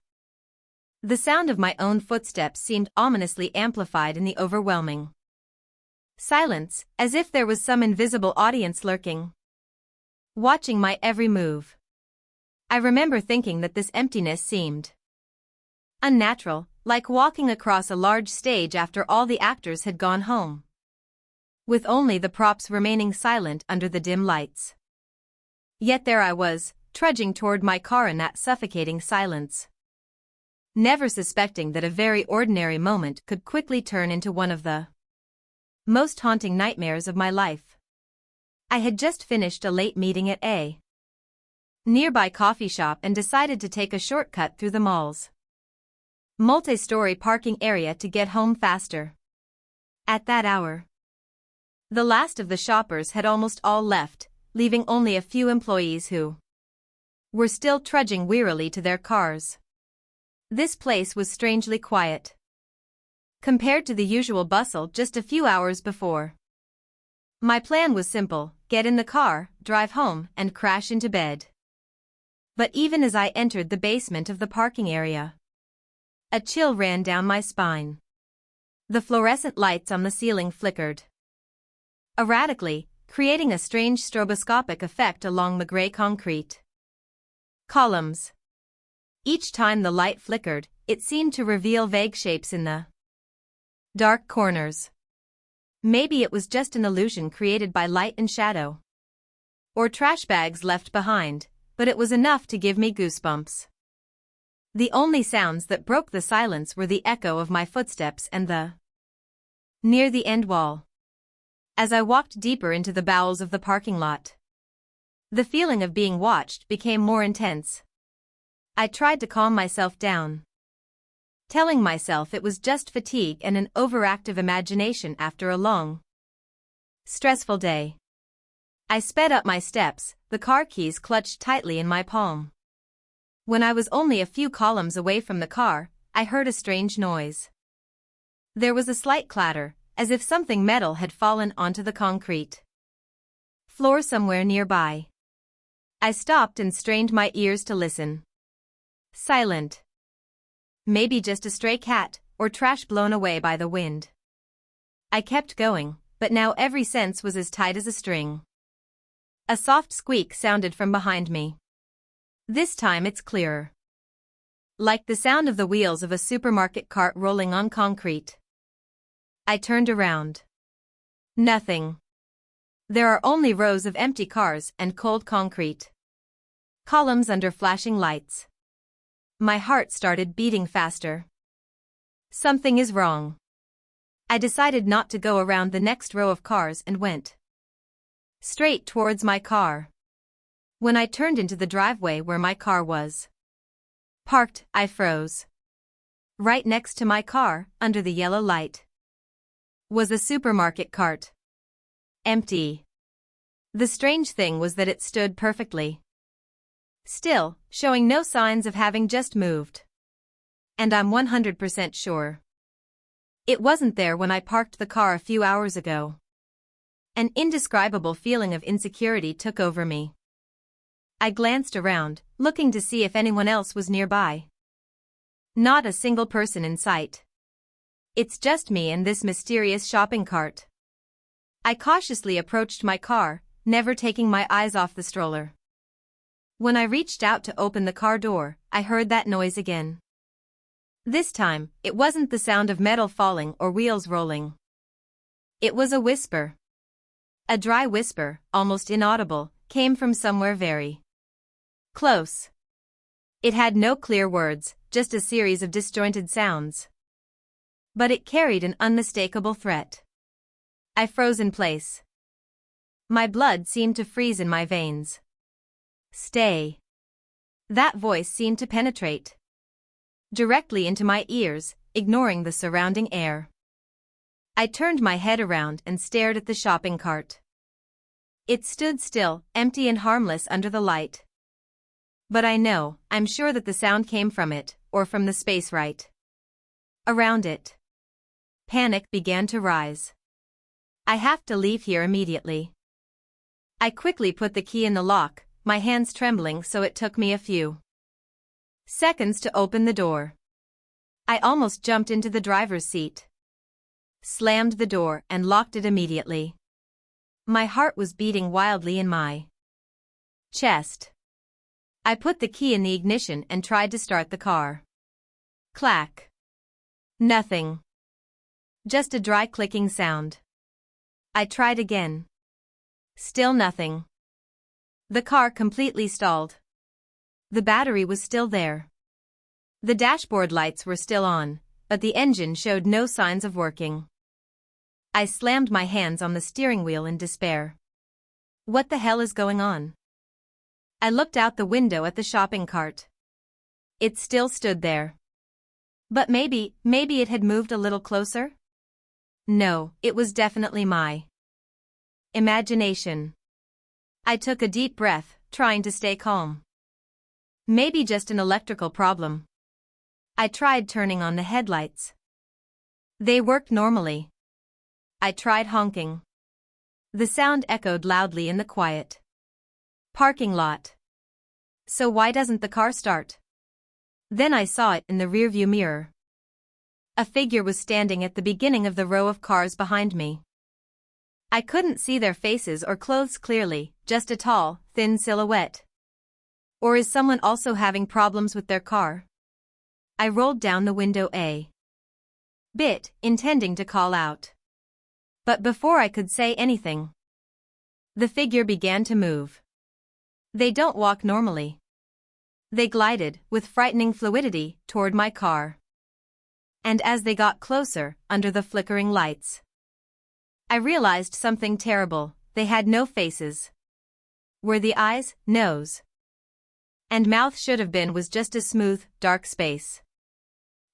The sound of my own footsteps seemed ominously amplified in the overwhelming silence, as if there was some invisible audience lurking, watching my every move. I remember thinking that this emptiness seemed unnatural, like walking across a large stage after all the actors had gone home, with only the props remaining silent under the dim lights. Yet there I was, trudging toward my car in that suffocating silence, never suspecting that a very ordinary moment could quickly turn into one of the most haunting nightmares of my life. I had just finished a late meeting at a nearby coffee shop and decided to take a shortcut through the mall's multi-story parking area to get home faster. At that hour, the last of the shoppers had almost all left, leaving only a few employees who were still trudging wearily to their cars. This place was strangely quiet compared to the usual bustle just a few hours before. My plan was simple: get in the car, drive home, and crash into bed. But even as I entered the basement of the parking area, a chill ran down my spine. The fluorescent lights on the ceiling flickered erratically, creating a strange stroboscopic effect along the gray concrete columns. Each time the light flickered, it seemed to reveal vague shapes in the dark corners. Maybe it was just an illusion created by light and shadow, or trash bags left behind, but it was enough to give me goosebumps. The only sounds that broke the silence were the echo of my footsteps and the near the end wall. As I walked deeper into the bowels of the parking lot, the feeling of being watched became more intense. I tried to calm myself down, telling myself it was just fatigue and an overactive imagination after a long, stressful day. I sped up my steps, the car keys clutched tightly in my palm. When I was only a few columns away from the car, I heard a strange noise. There was a slight clatter, as if something metal had fallen onto the concrete floor somewhere nearby. I stopped and strained my ears to listen. Silent. Maybe just a stray cat, or trash blown away by the wind. I kept going, but now every sense was as tight as a string. A soft squeak sounded from behind me. This time it's clearer. Like the sound of the wheels of a supermarket cart rolling on concrete. I turned around. Nothing. There are only rows of empty cars and cold concrete. Columns under flashing lights. My heart started beating faster. Something is wrong. I decided not to go around the next row of cars and went straight towards my car. When I turned into the driveway where my car was parked, I froze. Right next to my car, under the yellow light, was a supermarket cart. Empty. The strange thing was that it stood perfectly still, showing no signs of having just moved. And I'm 100% sure it wasn't there when I parked the car a few hours ago. An indescribable feeling of insecurity took over me. I glanced around, looking to see if anyone else was nearby. Not a single person in sight. It's just me and this mysterious shopping cart. I cautiously approached my car, never taking my eyes off the stroller. When I reached out to open the car door, I heard that noise again. This time, it wasn't the sound of metal falling or wheels rolling. It was a whisper. A dry whisper, almost inaudible, came from somewhere very close. It had no clear words, just a series of disjointed sounds. But it carried an unmistakable threat. I froze in place. My blood seemed to freeze in my veins. Stay. That voice seemed to penetrate directly into my ears, ignoring the surrounding air. I turned my head around and stared at the shopping cart. It stood still, empty and harmless under the light. But I'm sure that the sound came from it, or from the space right around it. Panic began to rise. I have to leave here immediately. I quickly put the key in the lock, my hands trembling so it took me a few seconds to open the door. I almost jumped into the driver's seat. Slammed the door and locked it immediately. My heart was beating wildly in my chest. I put the key in the ignition and tried to start the car. Clack. Nothing. Just a dry clicking sound. I tried again. Still nothing. The car completely stalled. The battery was still there. The dashboard lights were still on, but the engine showed no signs of working. I slammed my hands on the steering wheel in despair. What the hell is going on? I looked out the window at the shopping cart. It still stood there. But maybe it had moved a little closer? No, it was definitely my imagination. I took a deep breath, trying to stay calm. Maybe just an electrical problem. I tried turning on the headlights. They worked normally. I tried honking. The sound echoed loudly in the quiet parking lot. So why doesn't the car start? Then I saw it in the rearview mirror. A figure was standing at the beginning of the row of cars behind me. I couldn't see their faces or clothes clearly, just a tall, thin silhouette. Or is someone also having problems with their car? I rolled down the window a bit, intending to call out. But before I could say anything, the figure began to move. They don't walk normally. They glided, with frightening fluidity, toward my car. And as they got closer, under the flickering lights, I realized something terrible. They had no faces. Where the eyes, nose, and mouth should have been was just a smooth, dark space.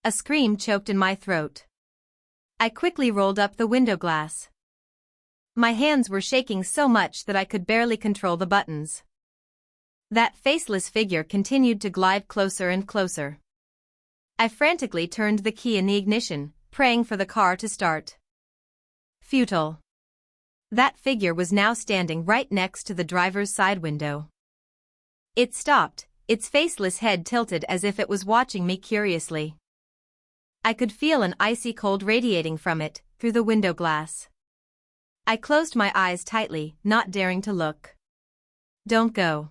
A scream choked in my throat. I quickly rolled up the window glass. My hands were shaking so much that I could barely control the buttons. That faceless figure continued to glide closer and closer. I frantically turned the key in the ignition, praying for the car to start. Futile. That figure was now standing right next to the driver's side window. It stopped, its faceless head tilted as if it was watching me curiously. I could feel an icy cold radiating from it, through the window glass. I closed my eyes tightly, not daring to look. Don't go.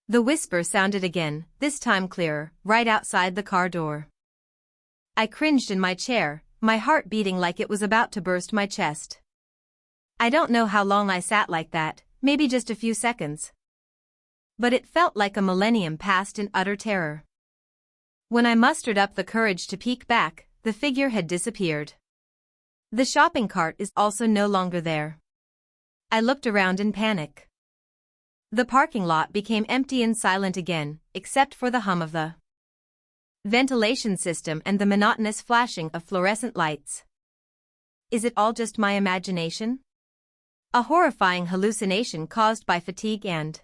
The whisper sounded again, this time clearer, right outside the car door. I cringed in my chair, my heart beating like it was about to burst my chest. I don't know how long I sat like that, maybe just a few seconds. But it felt like a millennium passed in utter terror. When I mustered up the courage to peek back, the figure had disappeared. The shopping cart is also no longer there. I looked around in panic. The parking lot became empty and silent again, except for the hum of the ventilation system and the monotonous flashing of fluorescent lights. Is it all just my imagination? A horrifying hallucination caused by fatigue and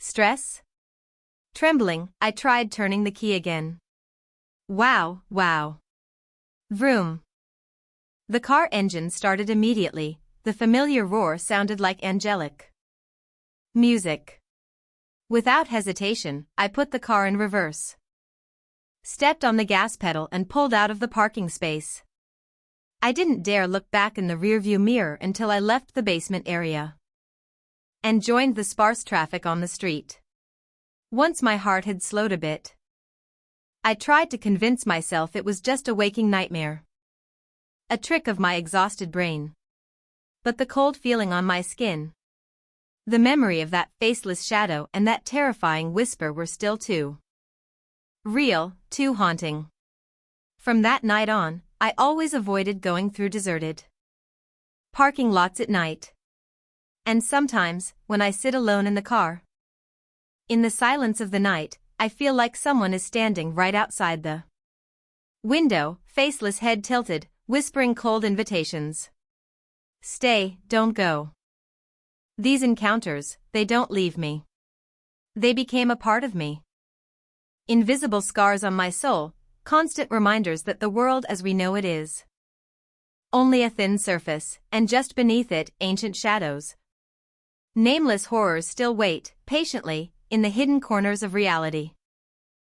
stress? Trembling, I tried turning the key again. Wow. Vroom. The car engine started immediately, the familiar roar sounded like angelic music. Without hesitation, I put the car in reverse, stepped on the gas pedal and pulled out of the parking space. I didn't dare look back in the rearview mirror until I left the basement area and joined the sparse traffic on the street. Once my heart had slowed a bit, I tried to convince myself it was just a waking nightmare, a trick of my exhausted brain. But the cold feeling on my skin, the memory of that faceless shadow and that terrifying whisper were still too real, too haunting. From that night on, I always avoided going through deserted parking lots at night. And sometimes, when I sit alone in the car, in the silence of the night, I feel like someone is standing right outside the window, faceless head tilted, whispering cold invitations. Stay, don't go. These encounters, they don't leave me. They became a part of me. Invisible scars on my soul, constant reminders that the world as we know it is only a thin surface, and just beneath it, ancient shadows. Nameless horrors still wait, patiently, in the hidden corners of reality.